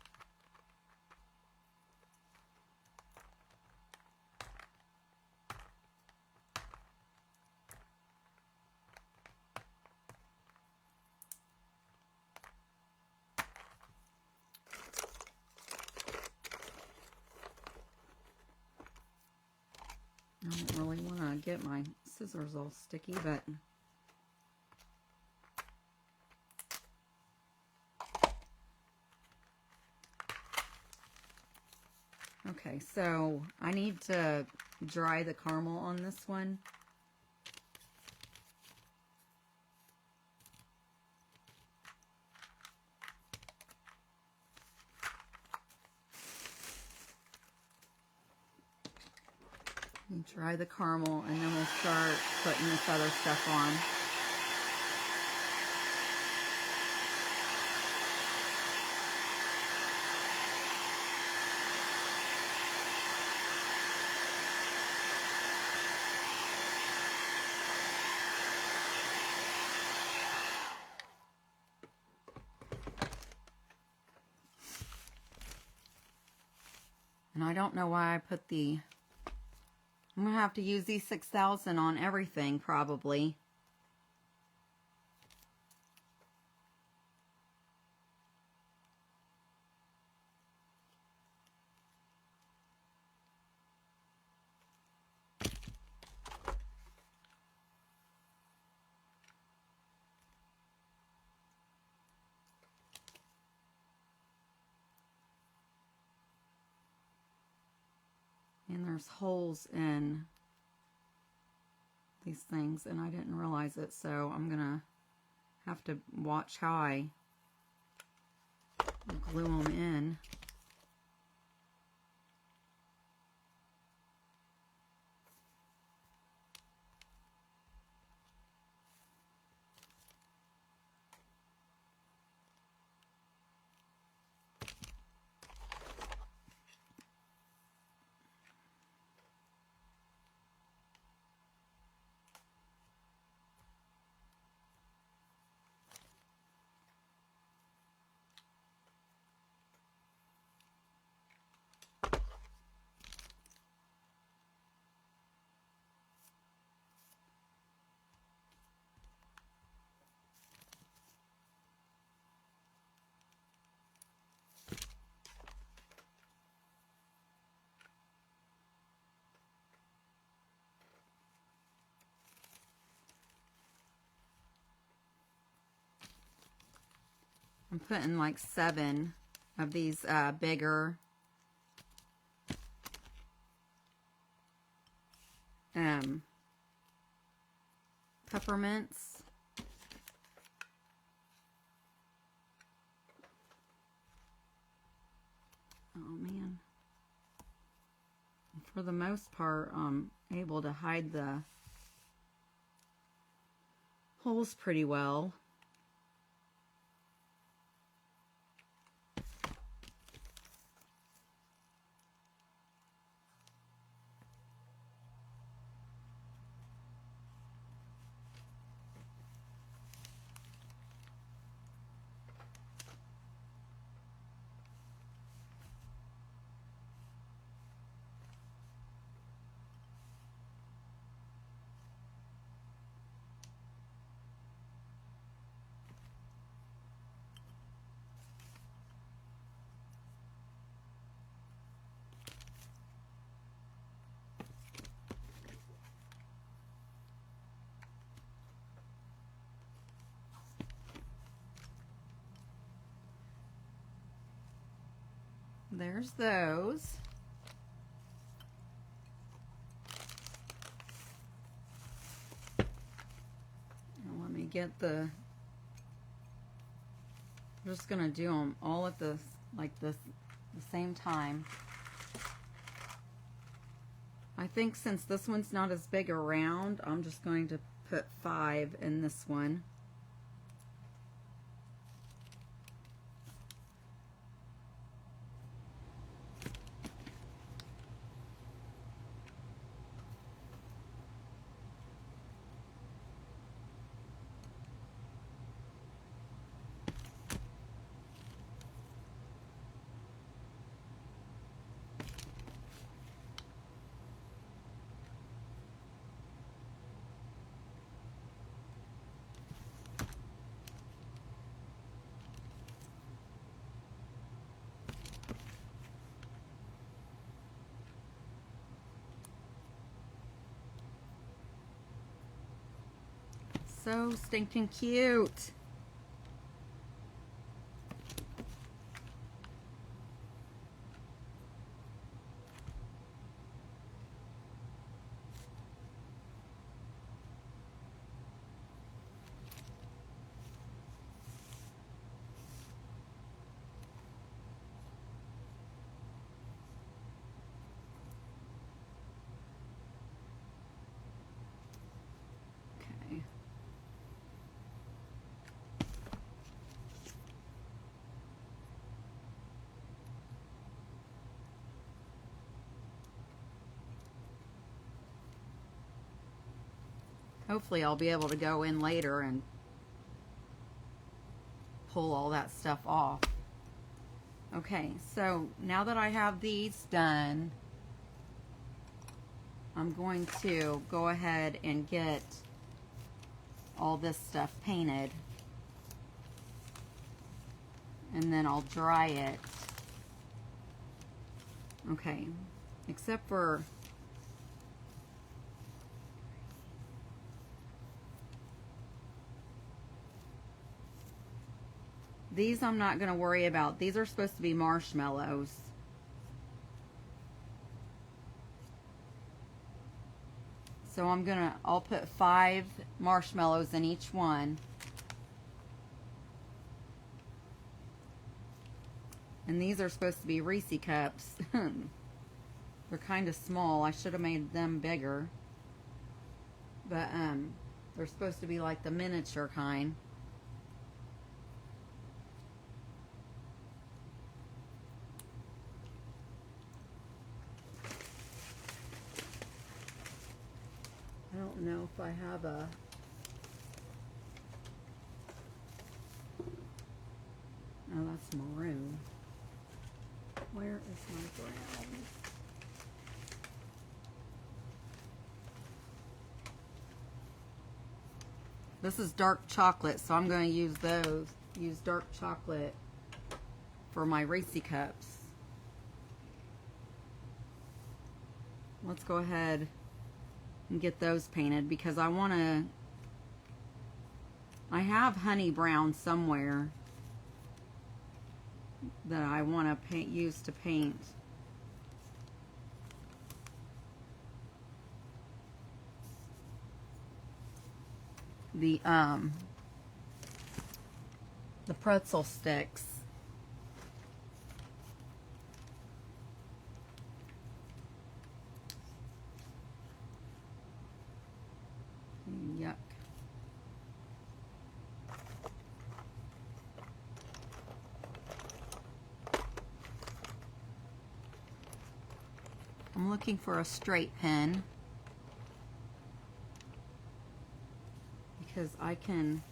I don't really want to get my scissors all sticky, but okay, so I need to dry the caramel on this one. Dry the caramel, and then we'll start putting this other stuff on. And I don't know why I put the... I'm going to have to use these 6,000 on everything, probably. And there's holes in these things, and I didn't realize it, so I'm gonna have to watch how I glue them in. I'm putting like 7 of these bigger peppermints. Oh man. For the most part, I'm able to hide the holes pretty well. There's those. Now let me get the, I'm just gonna do them all at the same time. I think since this one's not as big around, I'm just going to put 5 in this one. So stinking cute. Okay. Hopefully I'll be able to go in later and pull all that stuff off. Okay, so now that I have these done, I'm going to go ahead and get all this stuff painted, and then I'll dry it. Okay, except for these, I'm not going to worry about. These are supposed to be marshmallows. So I'll put 5 marshmallows in each one. And these are supposed to be Reese cups. They're kind of small. I should have made them bigger. But they're supposed to be like the miniature kind. I don't know if I have a... Oh, that's maroon. Where is my brown? This is dark chocolate, so I'm going to use those. Use dark chocolate for my Reese cups. Let's go ahead and get those painted because I want to... I have honey brown somewhere. that I want to use to paint. The pretzel sticks. Yuck. I'm looking for a straight pen because I can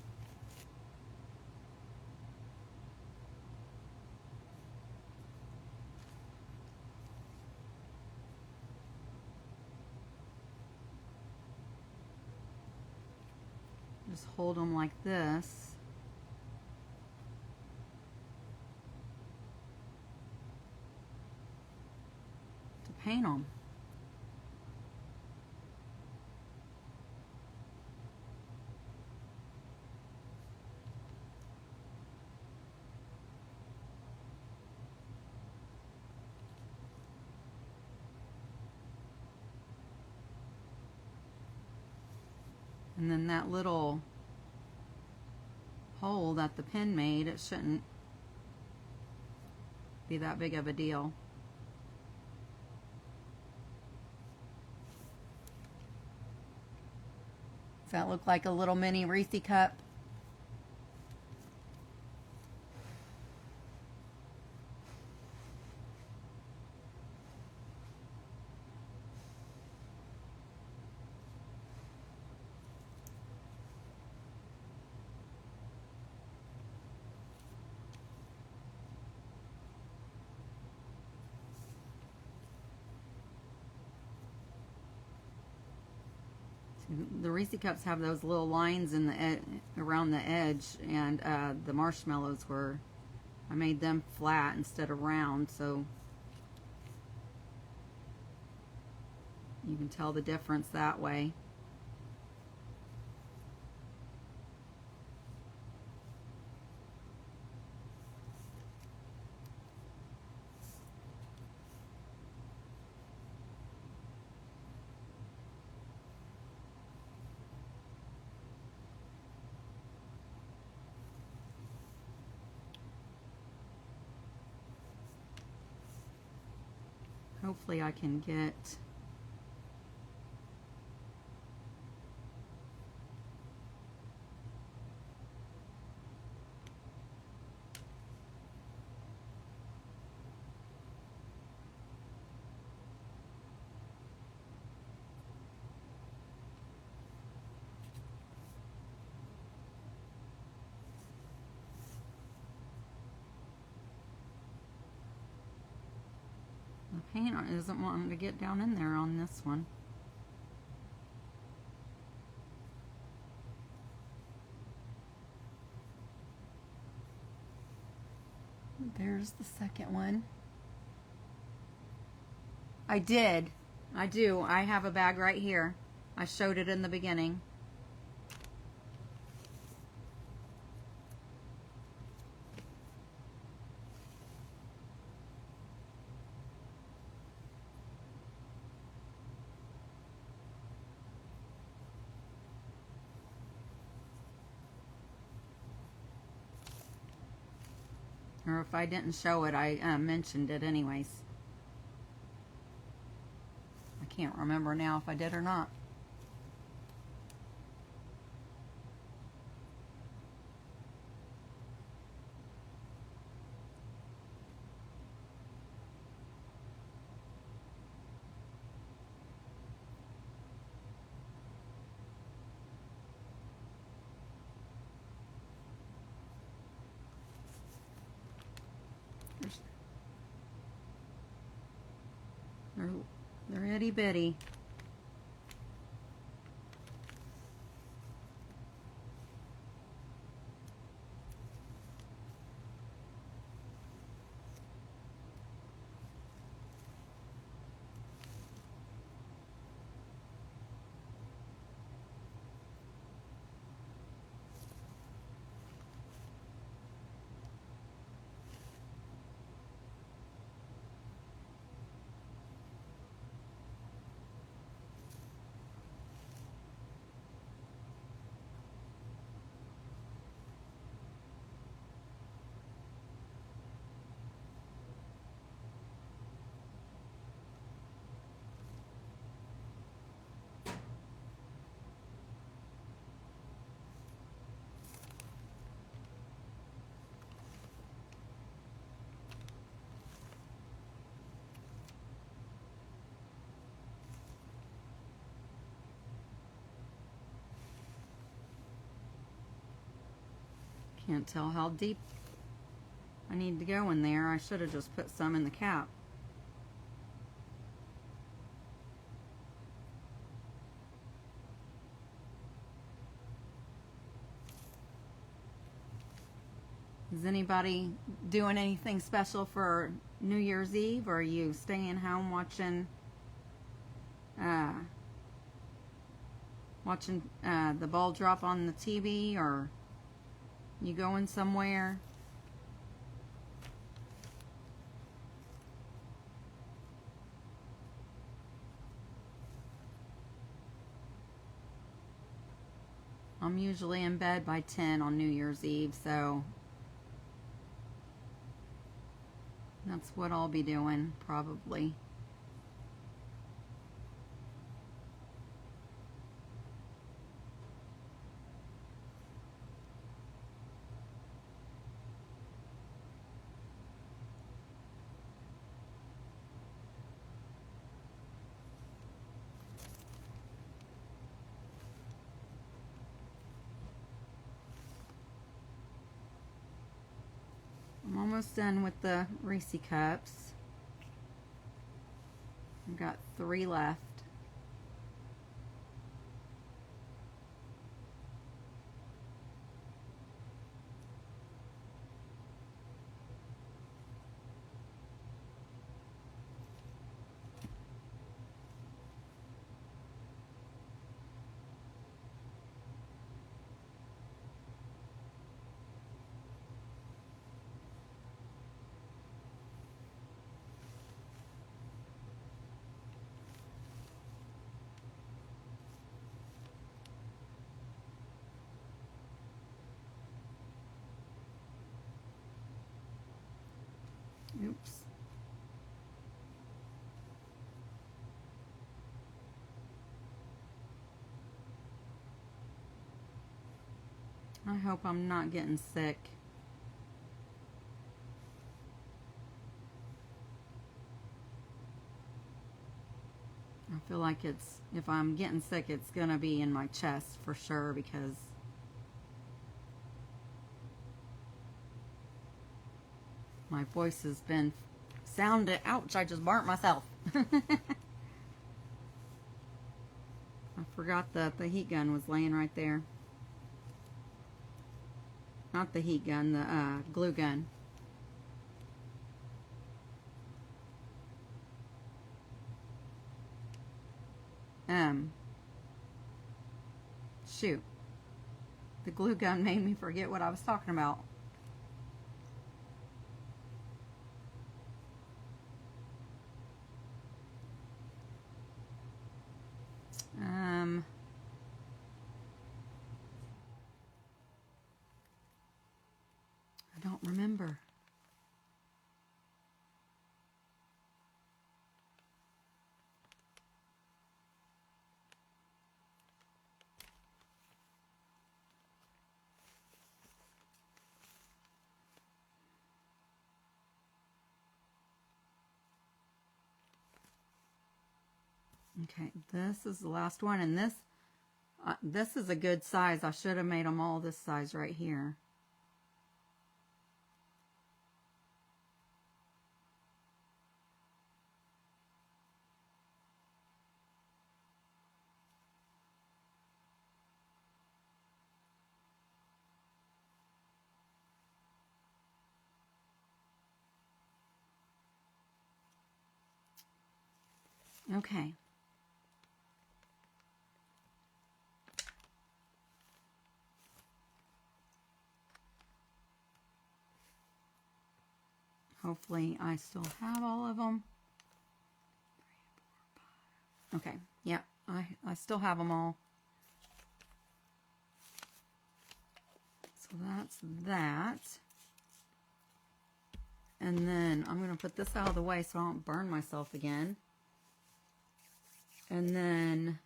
just hold them like this. To paint them. And then that little hole that the pen made, it shouldn't be that big of a deal. Does that look like a little mini Reese cup? The Reese cups have those little lines in the around the edge, and the marshmallows were, I made them flat instead of round, so you can tell the difference that way. Hopefully I can get the paint isn't wanting to get down in there on this one. There's the second one. I do. I have a bag right here. I showed it in the beginning. Or if I didn't show it, I mentioned it anyways. I can't remember now if I did or not. They're itty bitty. Can't tell how deep I need to go in there. I should have just put some in the cap. Is anybody doing anything special for New Year's Eve, or are you staying home watching the ball drop on the TV, or you going somewhere? I'm usually in bed by 10 on New Year's Eve, so that's what I'll be doing, probably. I'm almost done with the Reese cups. I've got 3 left. Oops. I hope I'm not getting sick. I feel like if I'm getting sick, it's gonna be in my chest for sure, because my voice has been sounded. Ouch, I just burnt myself. I forgot that the heat gun was laying right there. Not the heat gun, the glue gun. Shoot. The glue gun made me forget what I was talking about. I don't remember. Okay, this is the last one, and this is a good size. I should have made them all this size right here. Okay. Hopefully I still have all of them. 3, 4, 5. Okay, yeah, I still have them all. So that's that. And then I'm going to put this out of the way so I don't burn myself again. And then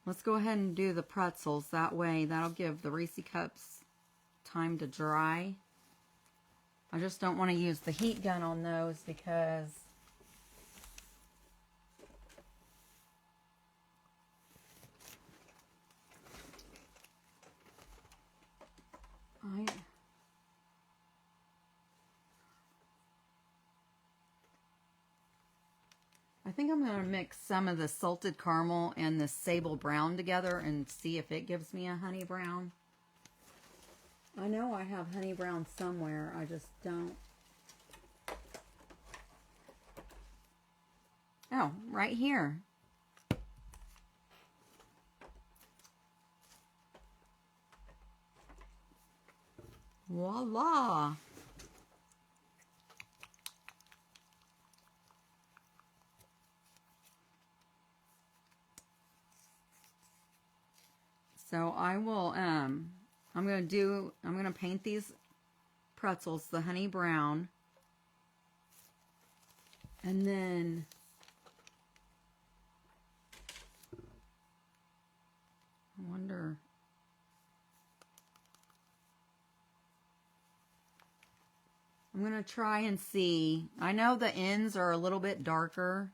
let's go ahead and do the pretzels. That way, that'll give the Reese cups time to dry. I just don't want to use the heat gun on those because I think I'm going to mix some of the salted caramel and the sable brown together and see if it gives me a honey brown. I know I have honey brown somewhere, I just don't. Oh, right here. Voila! So I will, I'm going to paint these pretzels the honey brown. And then I wonder, I'm going to try and see. I know the ends are a little bit darker.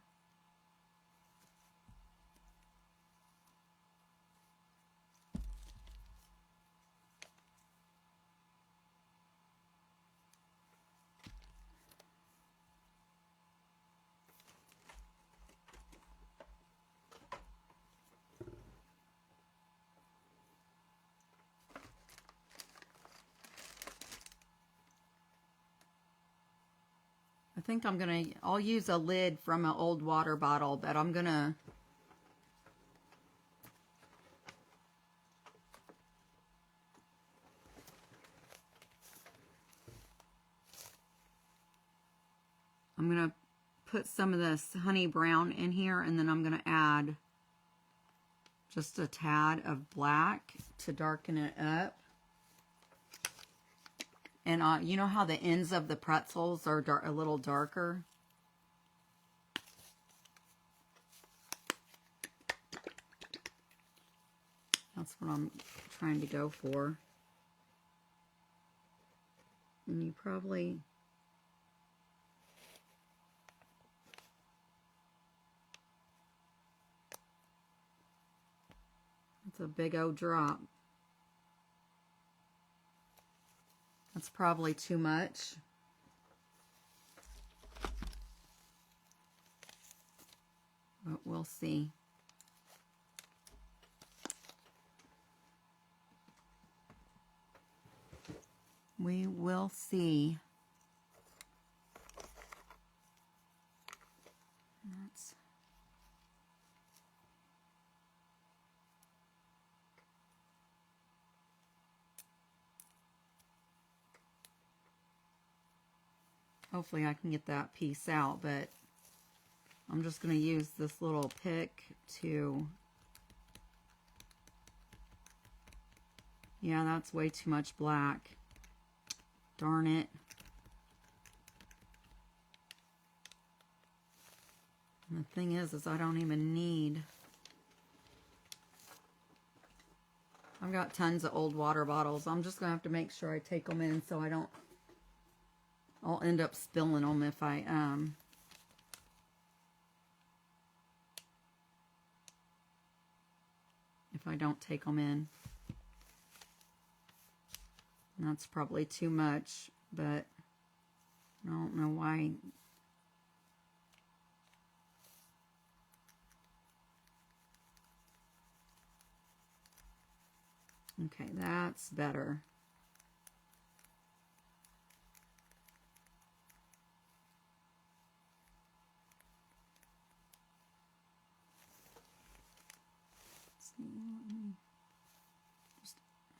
I think I'll use a lid from an old water bottle, but I'm gonna put some of this honey brown in here, and then I'm gonna add just a tad of black to darken it up. And you know how the ends of the pretzels are a little darker? That's what I'm trying to go for. And you probably... It's a big old drop. That's probably too much. But we'll see. We will see. That's... Hopefully I can get that piece out, but I'm just going to use this little pick to... Yeah, that's way too much black. Darn it. And the thing is I don't even need... I've got tons of old water bottles. I'm just going to have to make sure I take them in so I don't... I'll end up spilling them if I don't take them in. And that's probably too much, but I don't know why. Okay, that's better.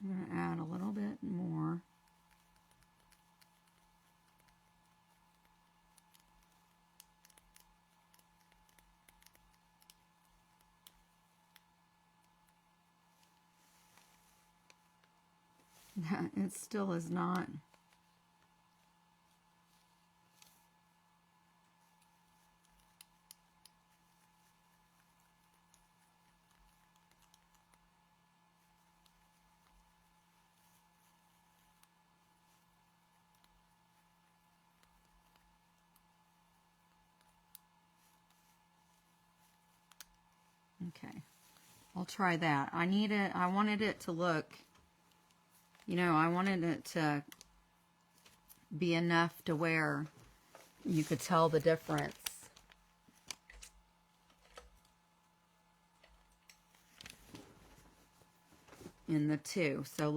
I'm going to add a little bit more. It still is not. Okay, I'll try that. I wanted it to look You know, I wanted it to be enough to where you could tell the difference. In the two. So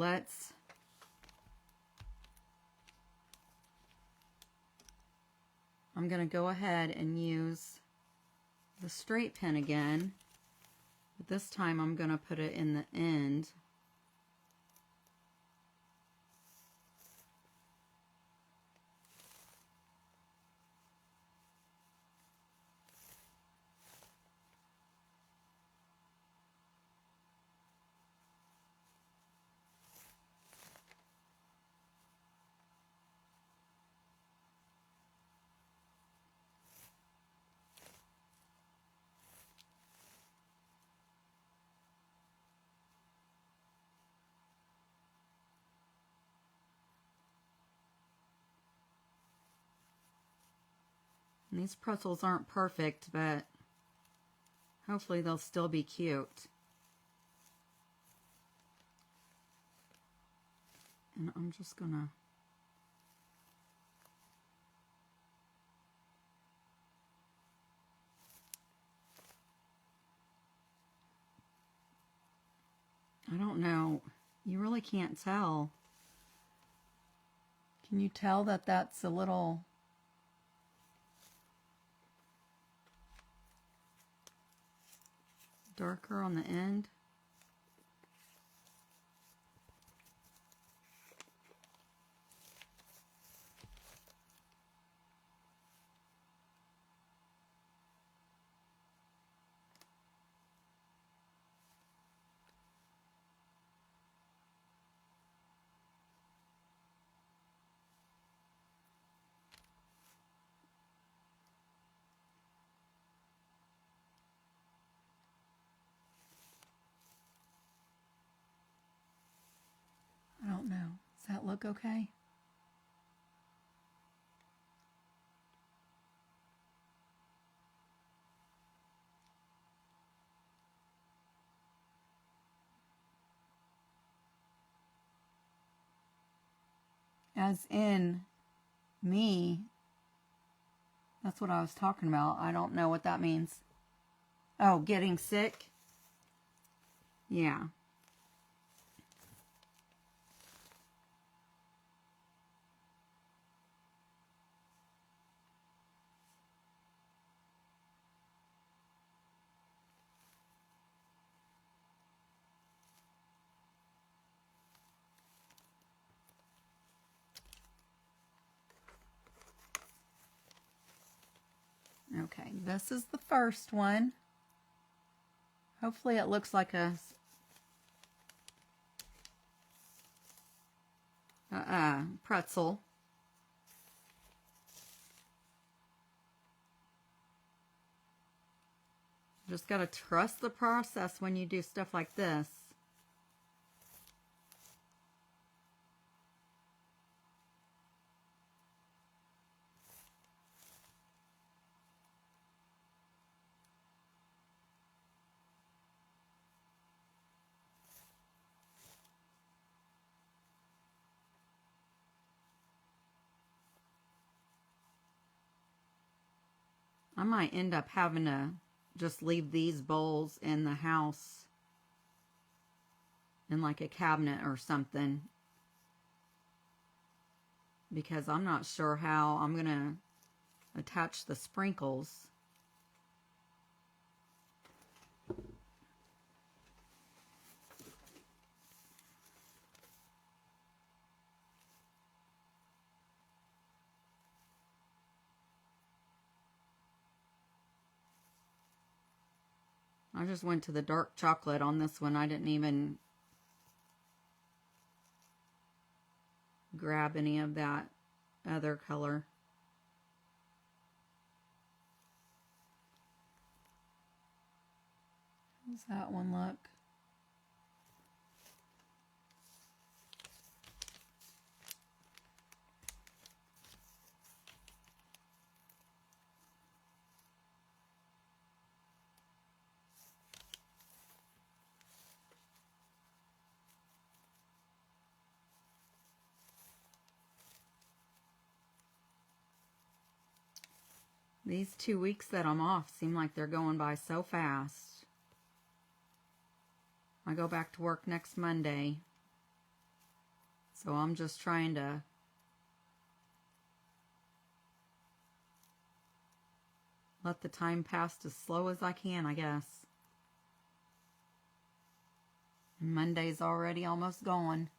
I'm going to go ahead and use the straight pin again, but this time I'm going to put it in the end. And these pretzels aren't perfect, but hopefully they'll still be cute. And I'm just gonna I don't know. You really can't tell. Can you tell that that's a little darker on the end? I don't know. Does that look okay? As in me, that's what I was talking about. I don't know what that means. Oh, getting sick? Yeah. Okay, this is the first one. Hopefully it looks like a pretzel. Just got to trust the process when you do stuff like this. I might end up having to just leave these bowls in the house in like a cabinet or something, because I'm not sure how I'm going to attach the sprinkles. I just went to the dark chocolate on this one. I didn't even grab any of that other color. How's that one look? These 2 weeks that I'm off seem like they're going by so fast. I go back to work next Monday. So I'm just trying to let the time pass as slow as I can, I guess. And Monday's already almost gone.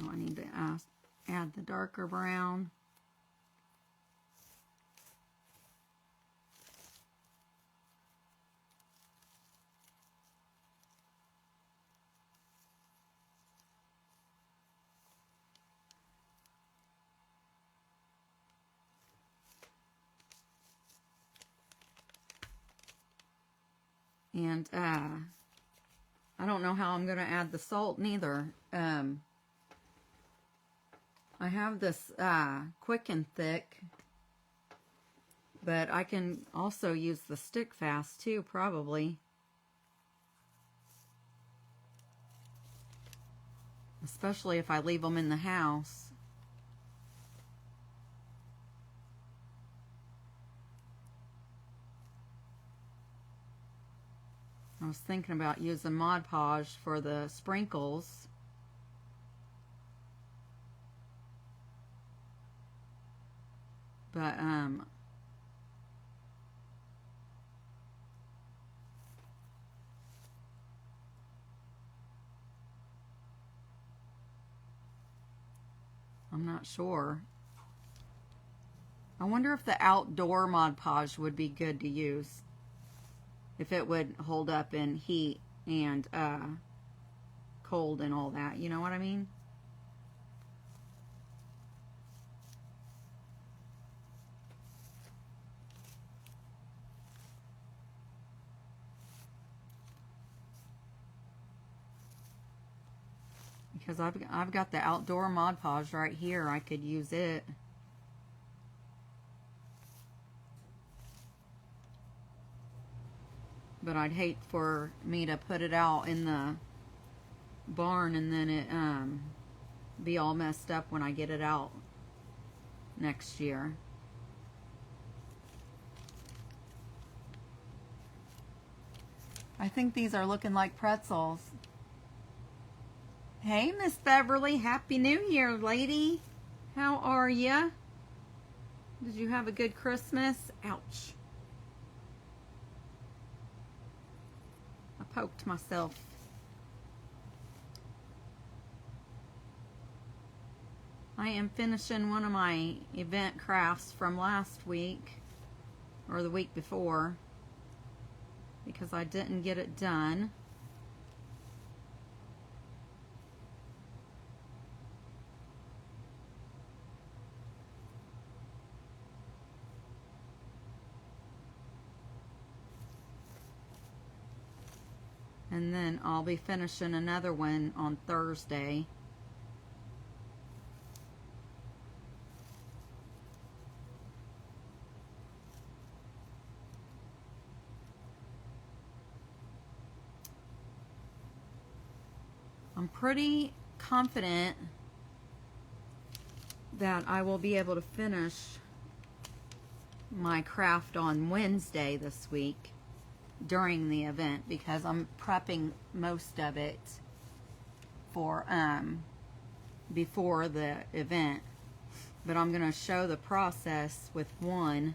Oh, I need to add the darker brown. And I don't know how I'm going to add the salt neither. I have this quick and thick, but I can also use the stick fast too, probably. Especially if I leave them in the house. I was thinking about using Mod Podge for the sprinkles. But, I'm not sure. I wonder if the outdoor Mod Podge would be good to use. If it would hold up in heat and cold and all that. You know what I mean? Because I've got the outdoor Mod Podge right here. I could use it. But I'd hate for me to put it out in the barn and then it be all messed up when I get it out next year. I think these are looking like pretzels. Hey, Miss Beverly, Happy New Year, lady. How are ya? Did you have a good Christmas? Ouch. I poked myself. I am finishing one of my event crafts from last week, or the week before, because I didn't get it done. And then I'll be finishing another one on Thursday. I'm pretty confident that I will be able to finish my craft on Wednesday this week during the event, because I'm prepping most of it for before the event. But I'm going to show the process with one.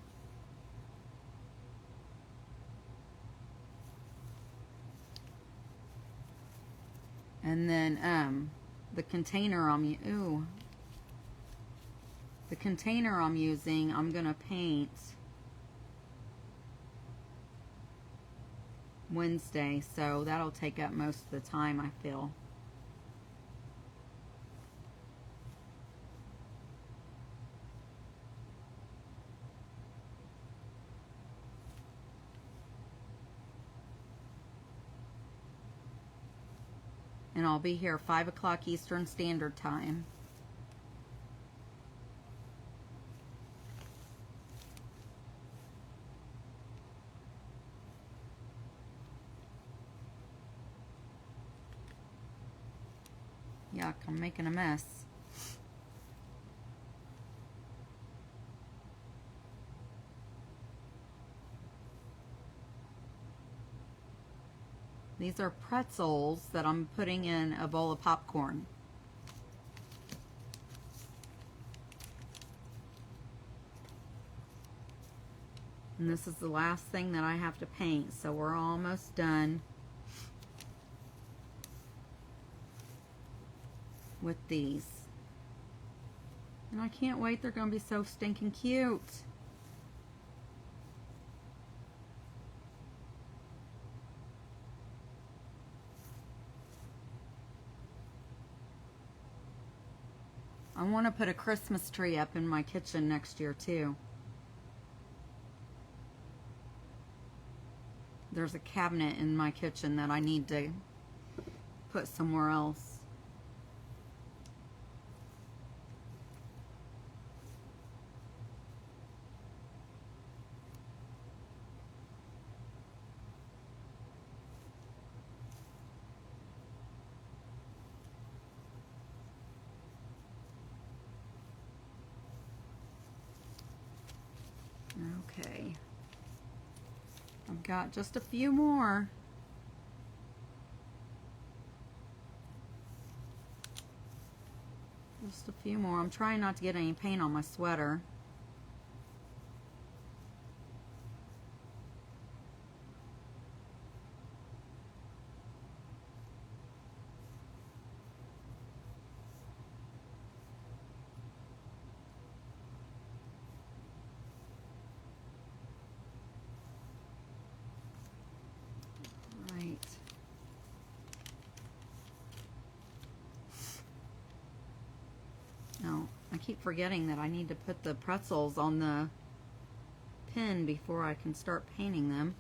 And then the container I'm using, I'm going to paint Wednesday, so that'll take up most of the time, I feel. And I'll be here 5 o'clock Eastern Standard Time. Yuck, I'm making a mess. These are pretzels that I'm putting in a bowl of popcorn. And this is the last thing that I have to paint, so we're almost done with these. And I can't wait, they're going to be so stinking cute. I want to put a Christmas tree up in my kitchen next year too. There's a cabinet in my kitchen that I need to put somewhere else. Okay. I've got just a few more. Just a few more. I'm trying not to get any paint on my sweater. No, I keep forgetting that I need to put the pretzels on the pin before I can start painting them.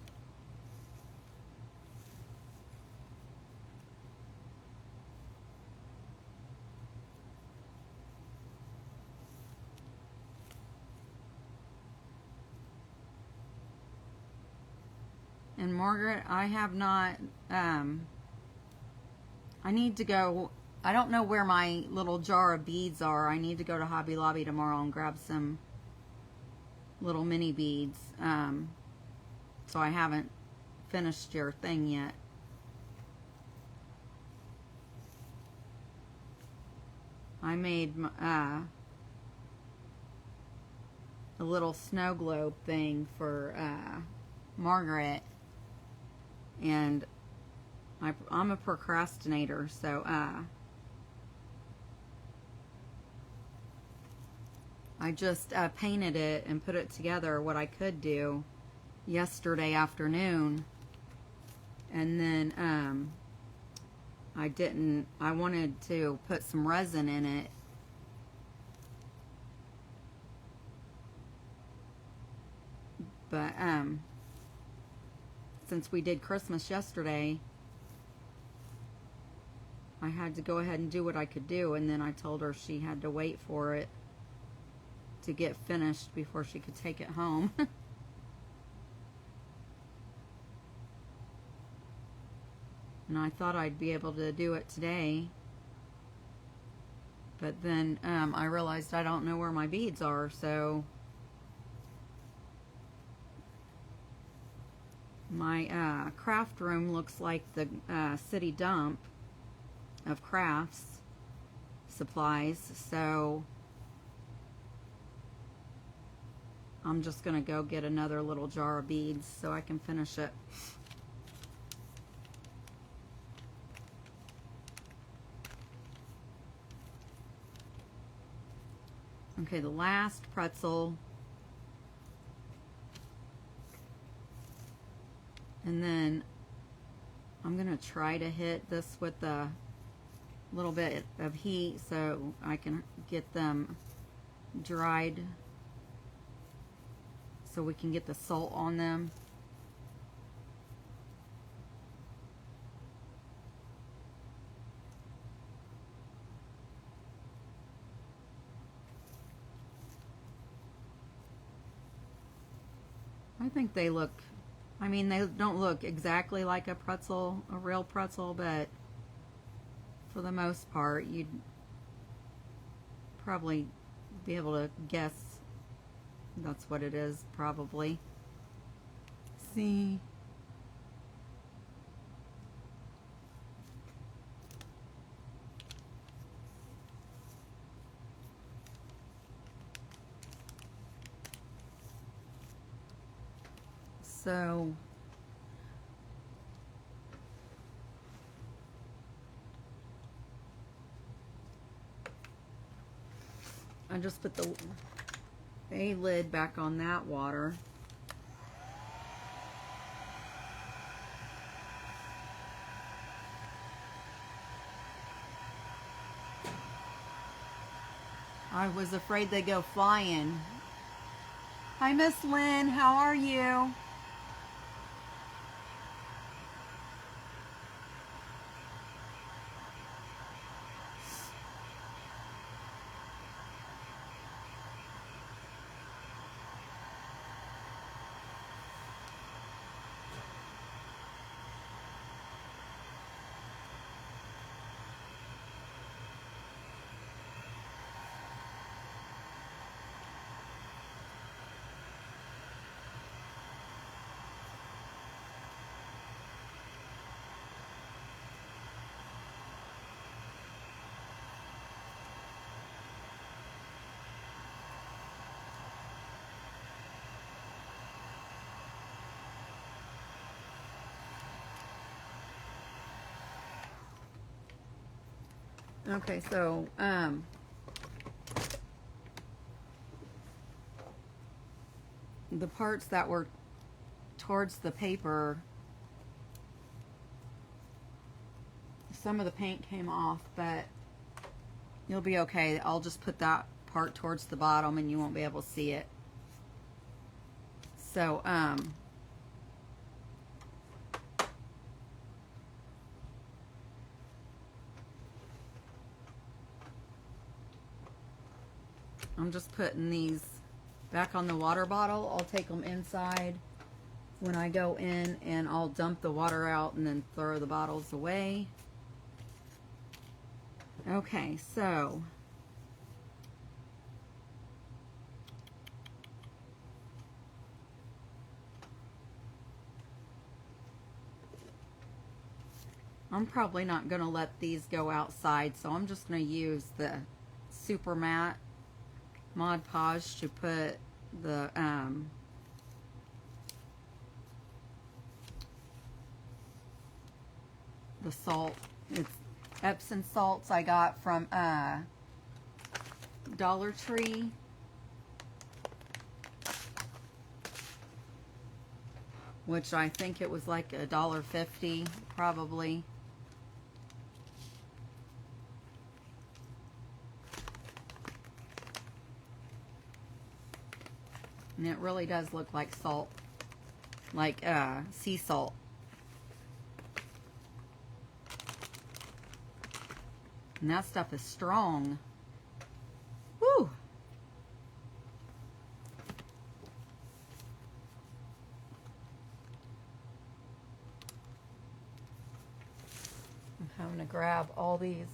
And Margaret, I have not, I need to go, I don't know where my little jar of beads are. I need to go to Hobby Lobby tomorrow and grab some little mini beads. So I haven't finished your thing yet. I made a little snow globe thing for Margaret, and I'm a procrastinator, so I just painted it and put it together what I could do yesterday afternoon, and then I wanted to put some resin in it, but since we did Christmas yesterday, I had to go ahead and do what I could do, and then I told her she had to wait for it to get finished before she could take it home. And I thought I'd be able to do it today, but then I realized I don't know where my beads are, so my craft room looks like the city dump of crafts supplies, so I'm just gonna go get another little jar of beads so I can finish it. Okay, the last pretzel, and then I'm gonna try to hit this with a little bit of heat so I can get them dried, so we can get the salt on them. I think they look, I mean, they don't look exactly like a pretzel, a real pretzel, but for the most part, you'd probably be able to guess that's what it is, probably. See? So I just put the A lid back on that water. I was afraid they'd go flying. Hi, Miss Lynn. How are you? Okay, so the parts that were towards the paper, some of the paint came off, but you'll be okay. I'll just put that part towards the bottom and you won't be able to see it. So I'm just putting these back on the water bottle. I'll take them inside when I go in and I'll dump the water out and then throw the bottles away. Okay, so I'm probably not going to let these go outside, so I'm just going to use the Super Matte Mod Podge to put the salt. It's Epsom salts I got from Dollar Tree. Which I think it was like $1.50 probably. And it really does look like salt, like sea salt. And that stuff is strong. Woo! I'm having to grab all these.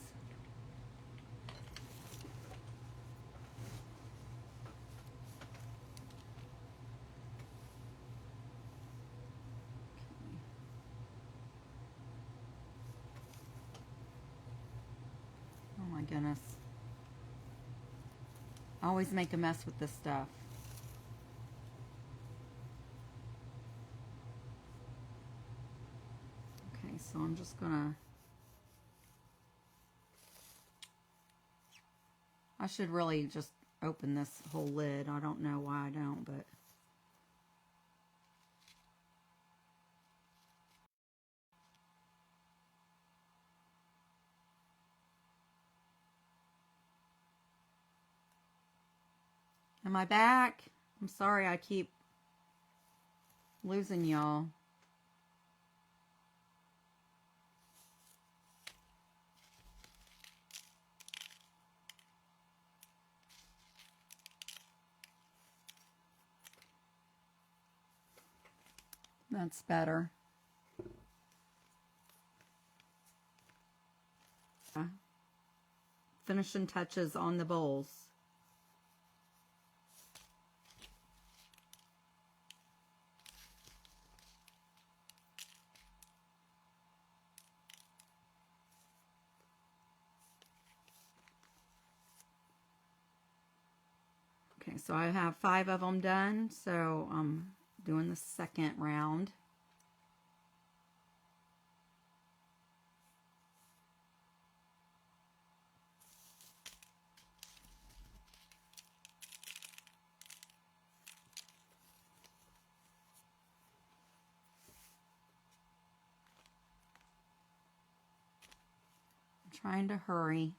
Oh my goodness. I always make a mess with this stuff. Okay, so I'm just gonna... I should really just open this whole lid. I don't know why I don't, but... Am I back? I'm sorry I keep losing y'all. That's better. Finishing touches on the bowls. Okay, so I have 5 of them done, so I'm Doing the second round. I'm trying to hurry.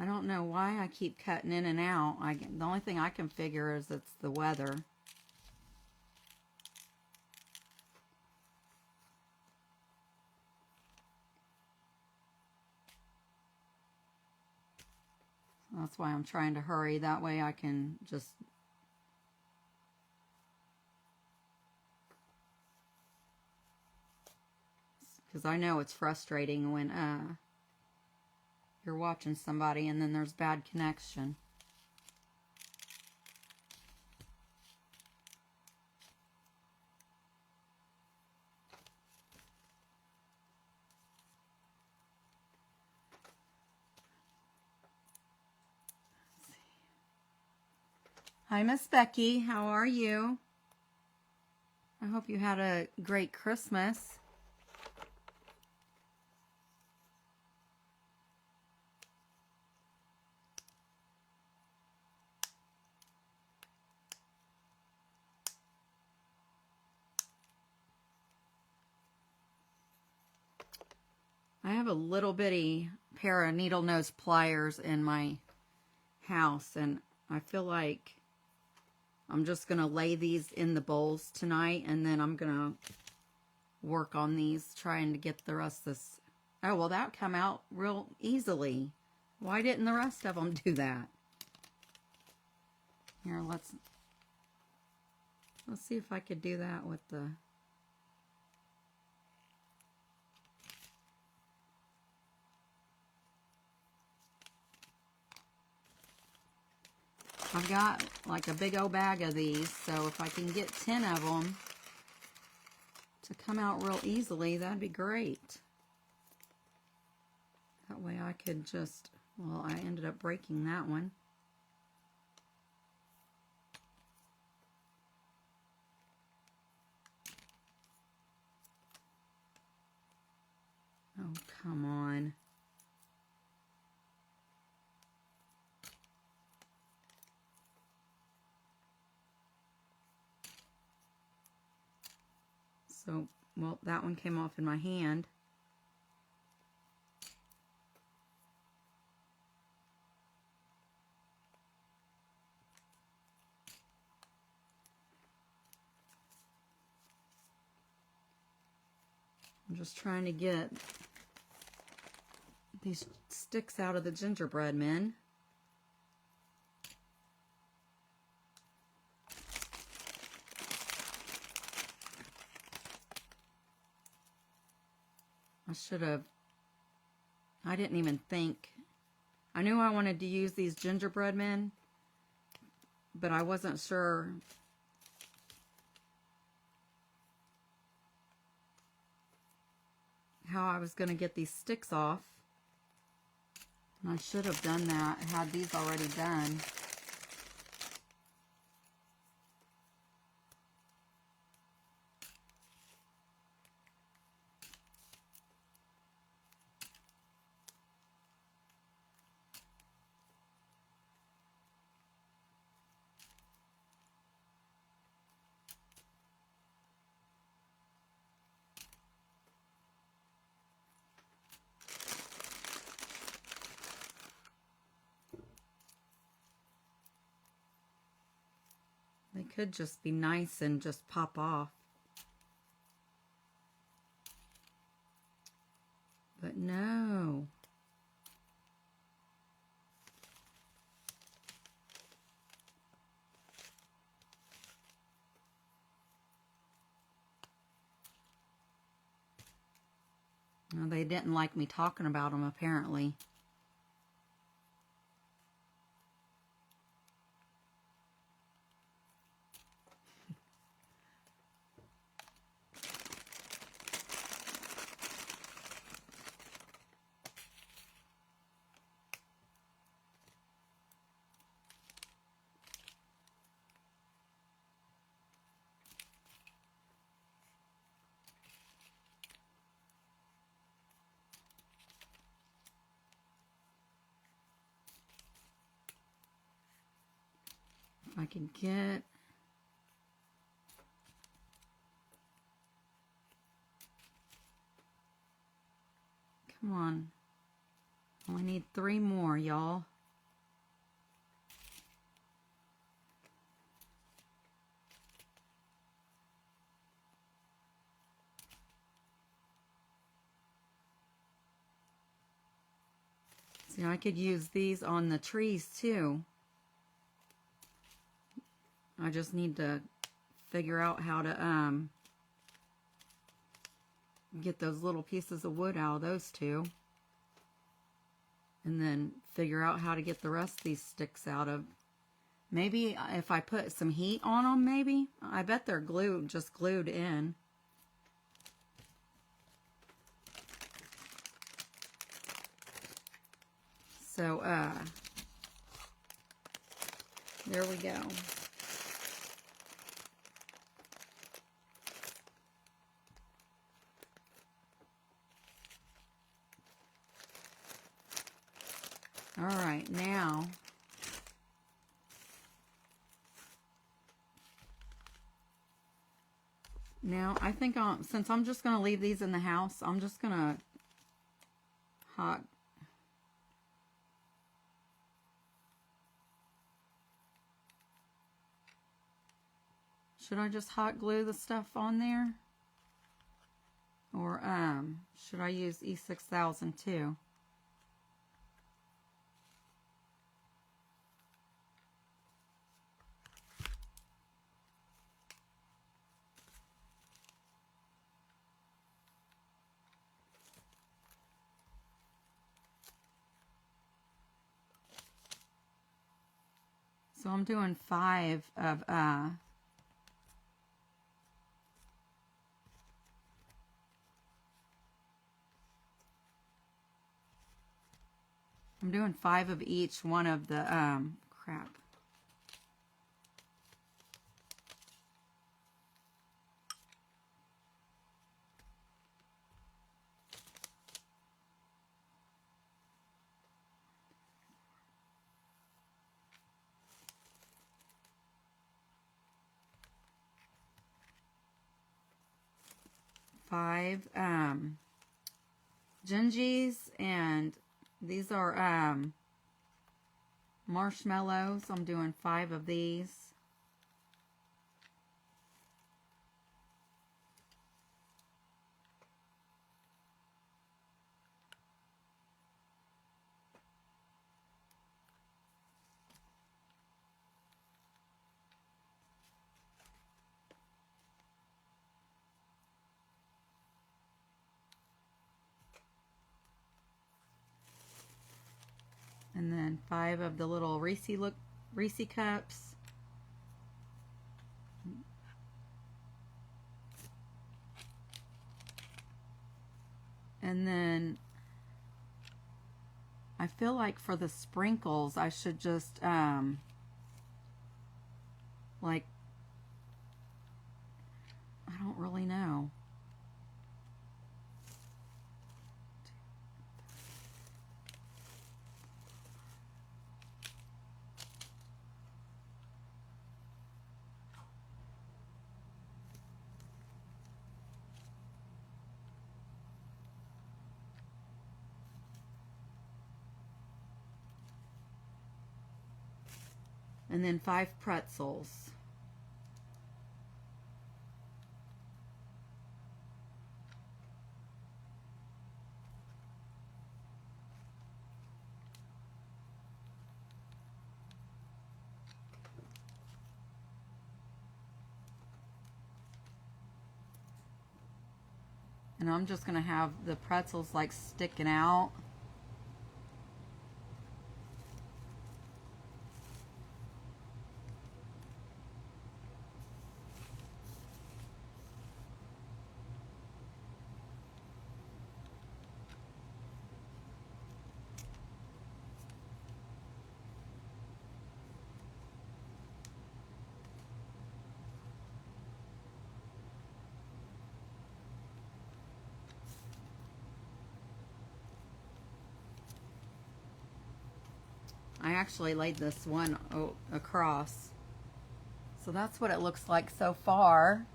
I don't know why I keep cutting in and out. The only thing I can figure is it's the weather. That's why I'm trying to hurry. That way I can just... Because I know it's frustrating when you're watching somebody and then there's bad connection. Hi, Miss Becky. How are you? I hope you had a great Christmas. I have a little bitty pair of needle nose pliers in my house, and I feel like I'm just going to lay these in the bowls tonight, and then I'm going to work on these, trying to get the rest of this. Oh, well, that come out real easily. Why didn't the rest of them do that? Here, let's see if I could do that with the... I've got like a big old bag of these, so if I can get 10 of them to come out real easily, that'd be great. That way I could just, well, I ended up breaking that one. Oh, come on. So, well, that one came off in my hand. I'm just trying to get these sticks out of the gingerbread men. I didn't even think. I knew I wanted to use these gingerbread men, but I wasn't sure how I was going to get these sticks off. And I should have done that, had these already done. They could just be nice and just pop off. But no. Well, they didn't like me talking about them, apparently. If I can get... Come on. Only need 3 more, y'all. See, I could use these on the trees too. I just need to figure out how to get those little pieces of wood out of those two. And then figure out how to get the rest of these sticks out of. Maybe if I put some heat on them, maybe. I bet they're glued, just glued in. So, there we go. All right, now I think since I'm just going to leave these in the house, I'm just going to hot should I just hot glue the stuff on there? Or should I use E6000 too? So I'm doing 5 of I'm doing 5 of each one of the crap. Five Munchies, and these are marshmallows. I'm doing 5 of these. And then 5 of the little Reese cups. And then I feel like for the sprinkles I should just like, I don't really know. And then 5 pretzels. And I'm just going to have the pretzels like sticking out. I actually laid this one across So that's what it looks like so far.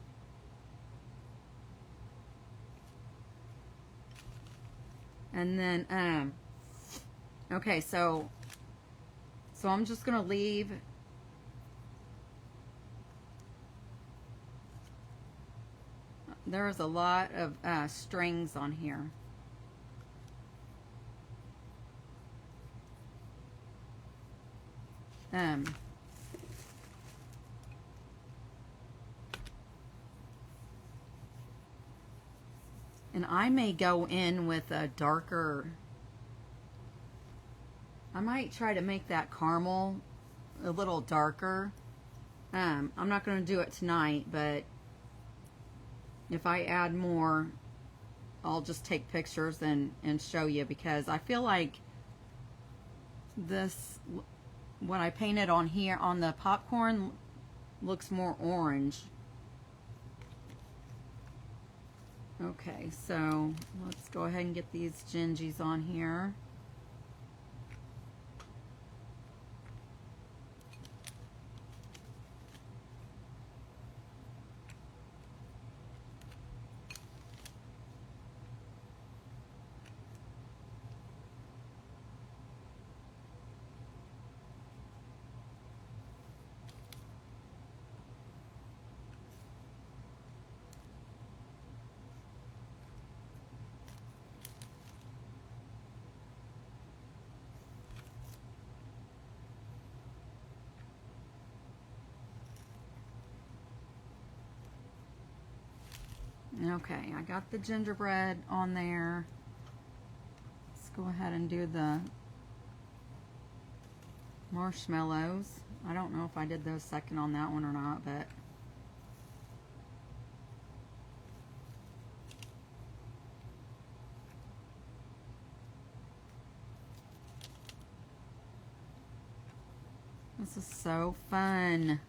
And then, okay, so I'm just gonna leave there's a lot of strings on here. And I may go in with a darker, I might try to make that caramel a little darker. I'm not going to do it tonight, but if I add more, I'll just take pictures and show you, because I feel like this, what I painted on here on the popcorn, looks more orange. Okay, so let's go ahead and get these gingies on here. Okay, I got the gingerbread on there. Let's go ahead and do the marshmallows. I don't know if I did those second on that one or not, but this is so fun.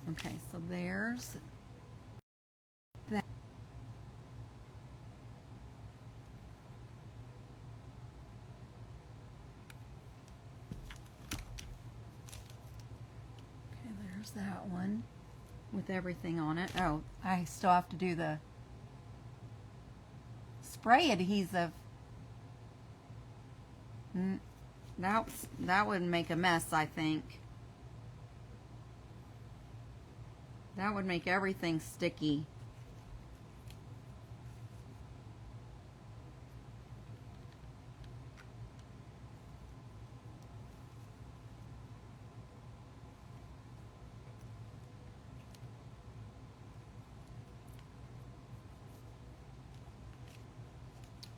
Okay, so there's that. Okay, there's that one with everything on it. Oh, I still have to do the spray adhesive. That would make a mess, I think. That would make everything sticky.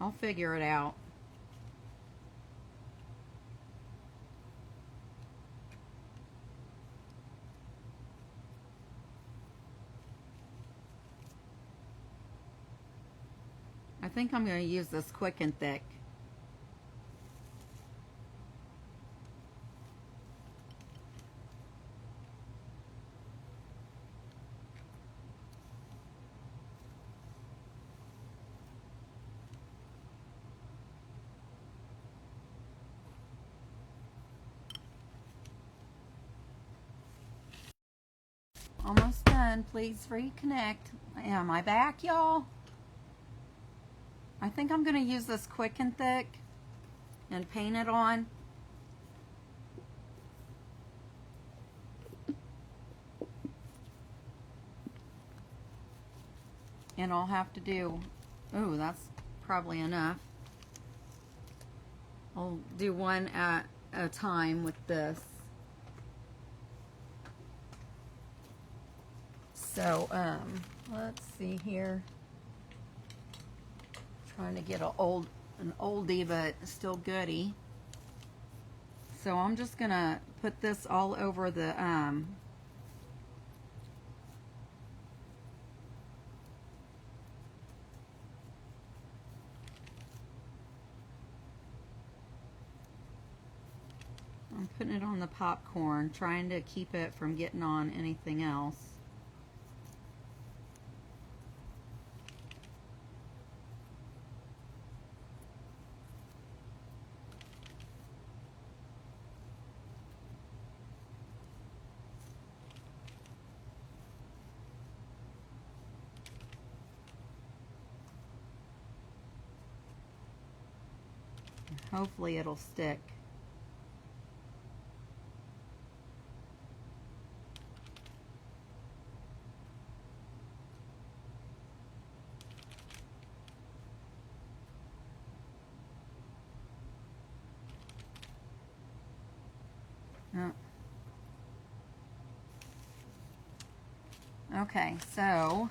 I'll figure it out. I think I'm going to use this Quick and Thick. Almost done. Please reconnect. Am I back, y'all? I think I'm going to use this Quick and Thick and paint it on. And I'll have to do, ooh, that's probably enough. I'll do one at a time with this. So, let's see here. Trying to get an oldie, but still goodie. So I'm just gonna put this all over the I'm putting it on the popcorn, trying to keep it from getting on anything else. Hopefully it'll stick. Oh. Okay, so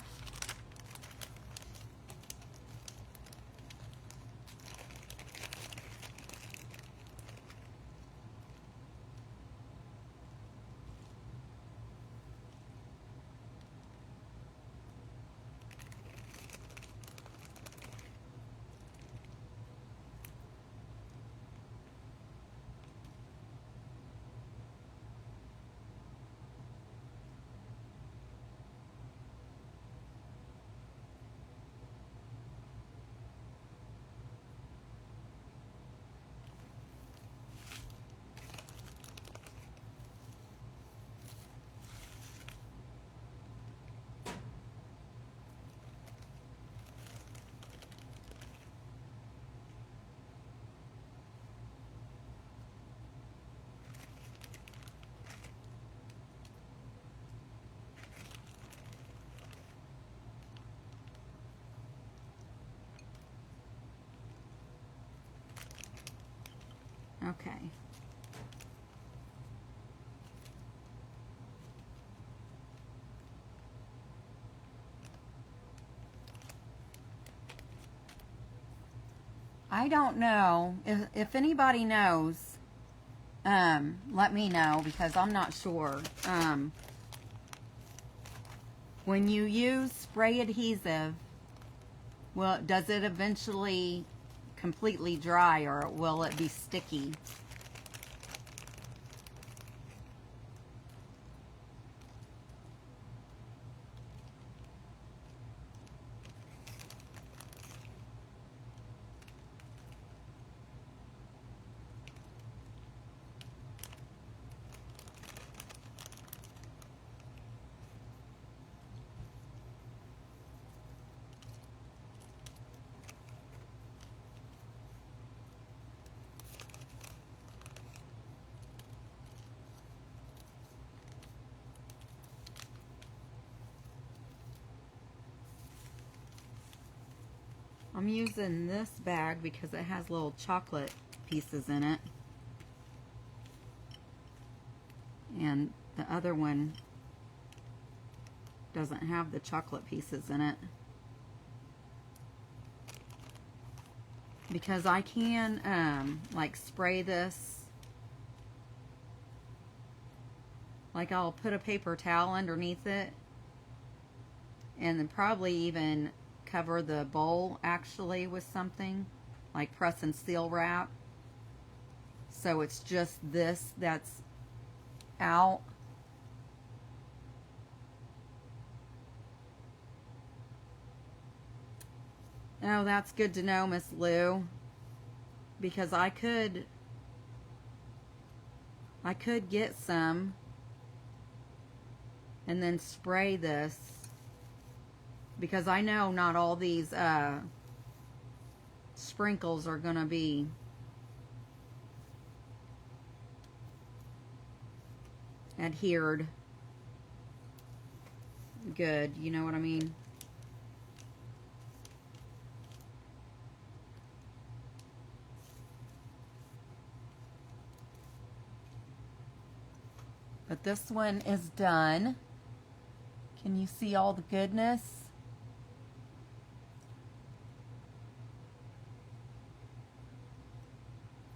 okay. I don't know if anybody knows. Let me know because I'm not sure. When you use spray adhesive, well, does it eventually completely dry or will it be sticky? I'm using this bag because it has little chocolate pieces in it. And the other one doesn't have the chocolate pieces in it. Because I can like spray this. Like I'll put a paper towel underneath it. And then probably even cover the bowl actually with something like press and seal wrap, so it's just this that's out. Oh, that's good to know, Miss Lou, because I could get some and then spray this, because I know not all these sprinkles are gonna be adhered good, you know what I mean? But this one is done. Can you see all the goodness?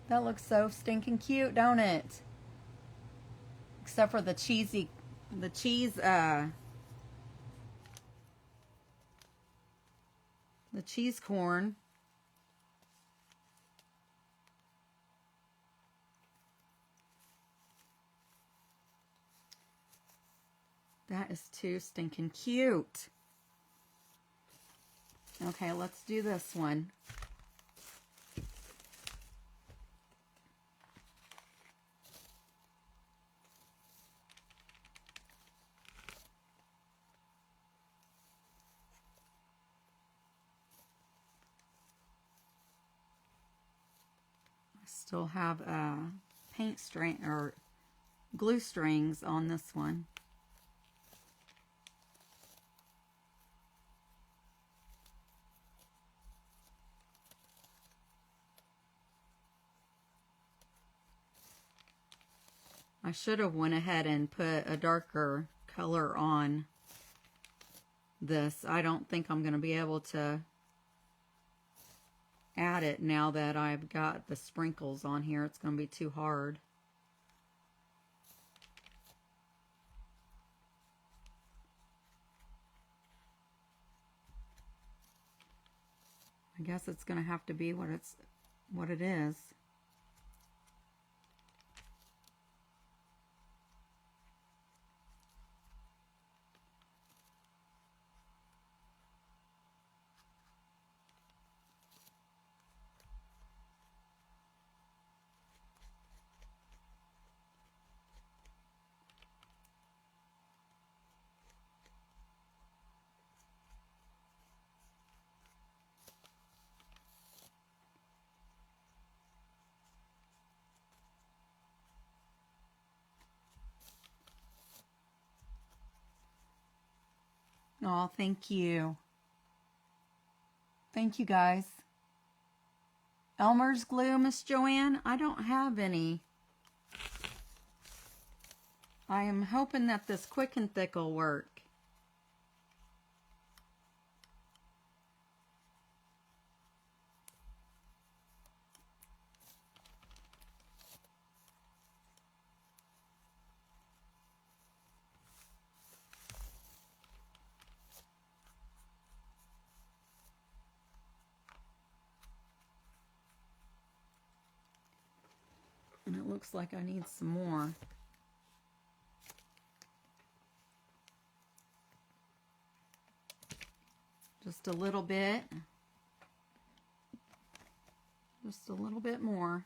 That looks so stinking cute, don't it? Except for the cheese, the cheese corn. That is too stinking cute. Okay, let's do this one. I still have paint string or glue strings on this one. I should have went ahead and put a darker color on this. I don't think I'm going to be able to add it now that I've got the sprinkles on here. It's going to be too hard. I guess it's going to have to be what it is. Oh, thank you. Thank you, guys. Elmer's glue, Miss Joanne? I don't have any. I am hoping that this Quick and Thick will work. And it looks like I need some more. Just a little bit. Just a little bit more.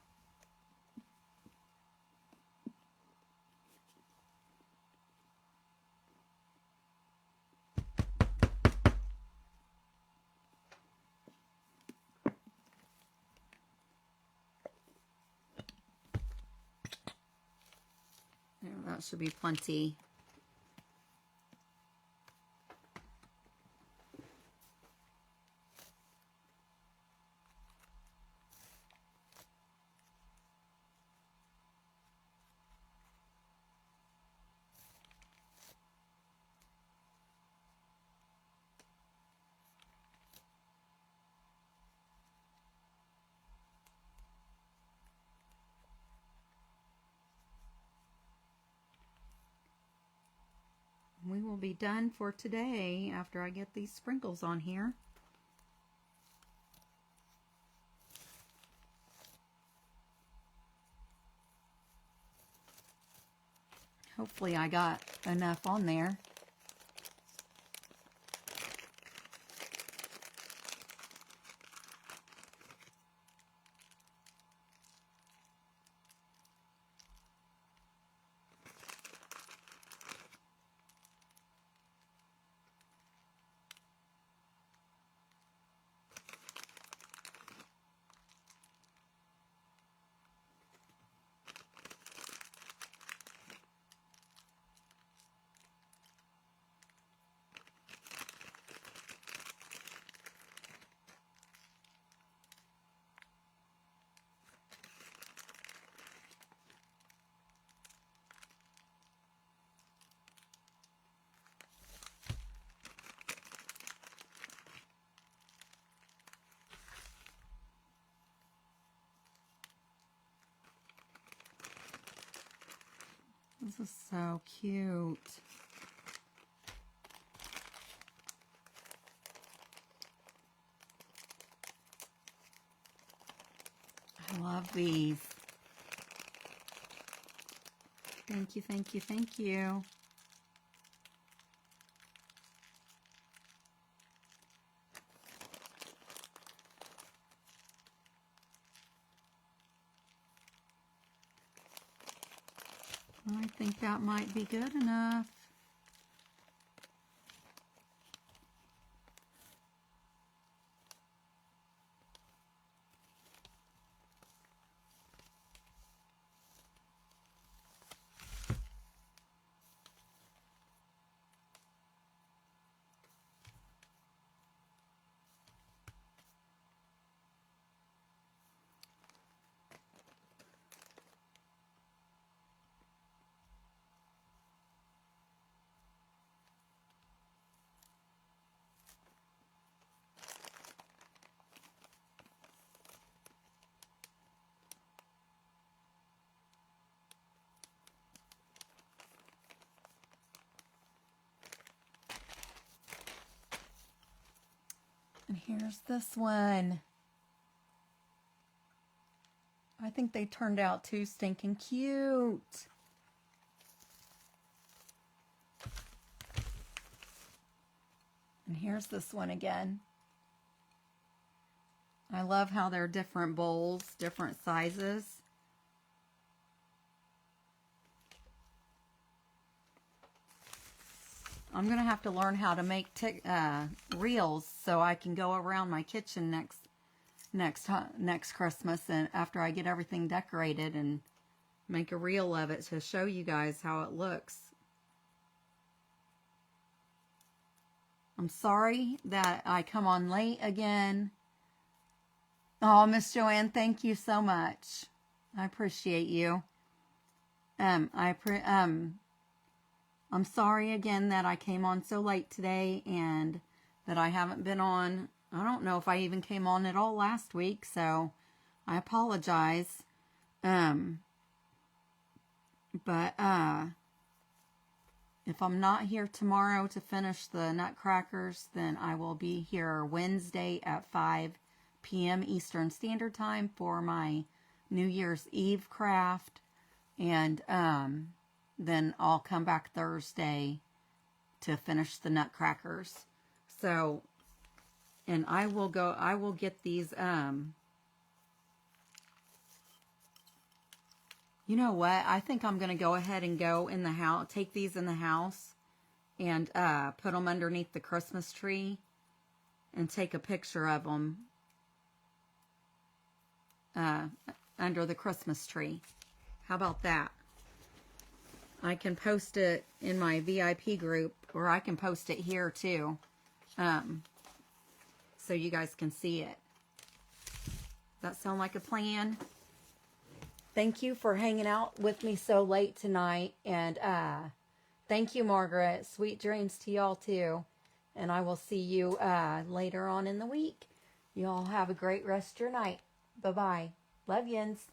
There, that should be plenty. We will be done for today after I get these sprinkles on here. Hopefully I got enough on there. This is so cute. I love these. Thank you, thank you, thank you. I think that might be good enough. And here's this one. I think they turned out too stinking cute. And here's this one again. I love how they're different bowls, different sizes. I'm going to have to learn how to make reels so I can go around my kitchen next Christmas, and after I get everything decorated, and make a reel of it to show you guys how it looks. I'm sorry that I come on late again. Oh, Miss Joanne, thank you so much. I appreciate you. I'm sorry again that I came on so late today and that I haven't been on. I don't know if I even came on at all last week, so I apologize. But if I'm not here tomorrow to finish the Nutcrackers, then I will be here Wednesday at 5 p.m. Eastern Standard Time for my New Year's Eve craft. And then I'll come back Thursday to finish the Nutcrackers. So, and I will get these, you know what? I think I'm going to go ahead and go in the house, take these in the house and put them underneath the Christmas tree and take a picture of them under the Christmas tree. How about that? I can post it in my VIP group, or I can post it here too, so you guys can see it. That sound like a plan? Thank you for hanging out with me so late tonight, and thank you, Margaret. Sweet dreams to y'all too, and I will see you later on in the week. Y'all have a great rest of your night. Bye-bye. Love yins.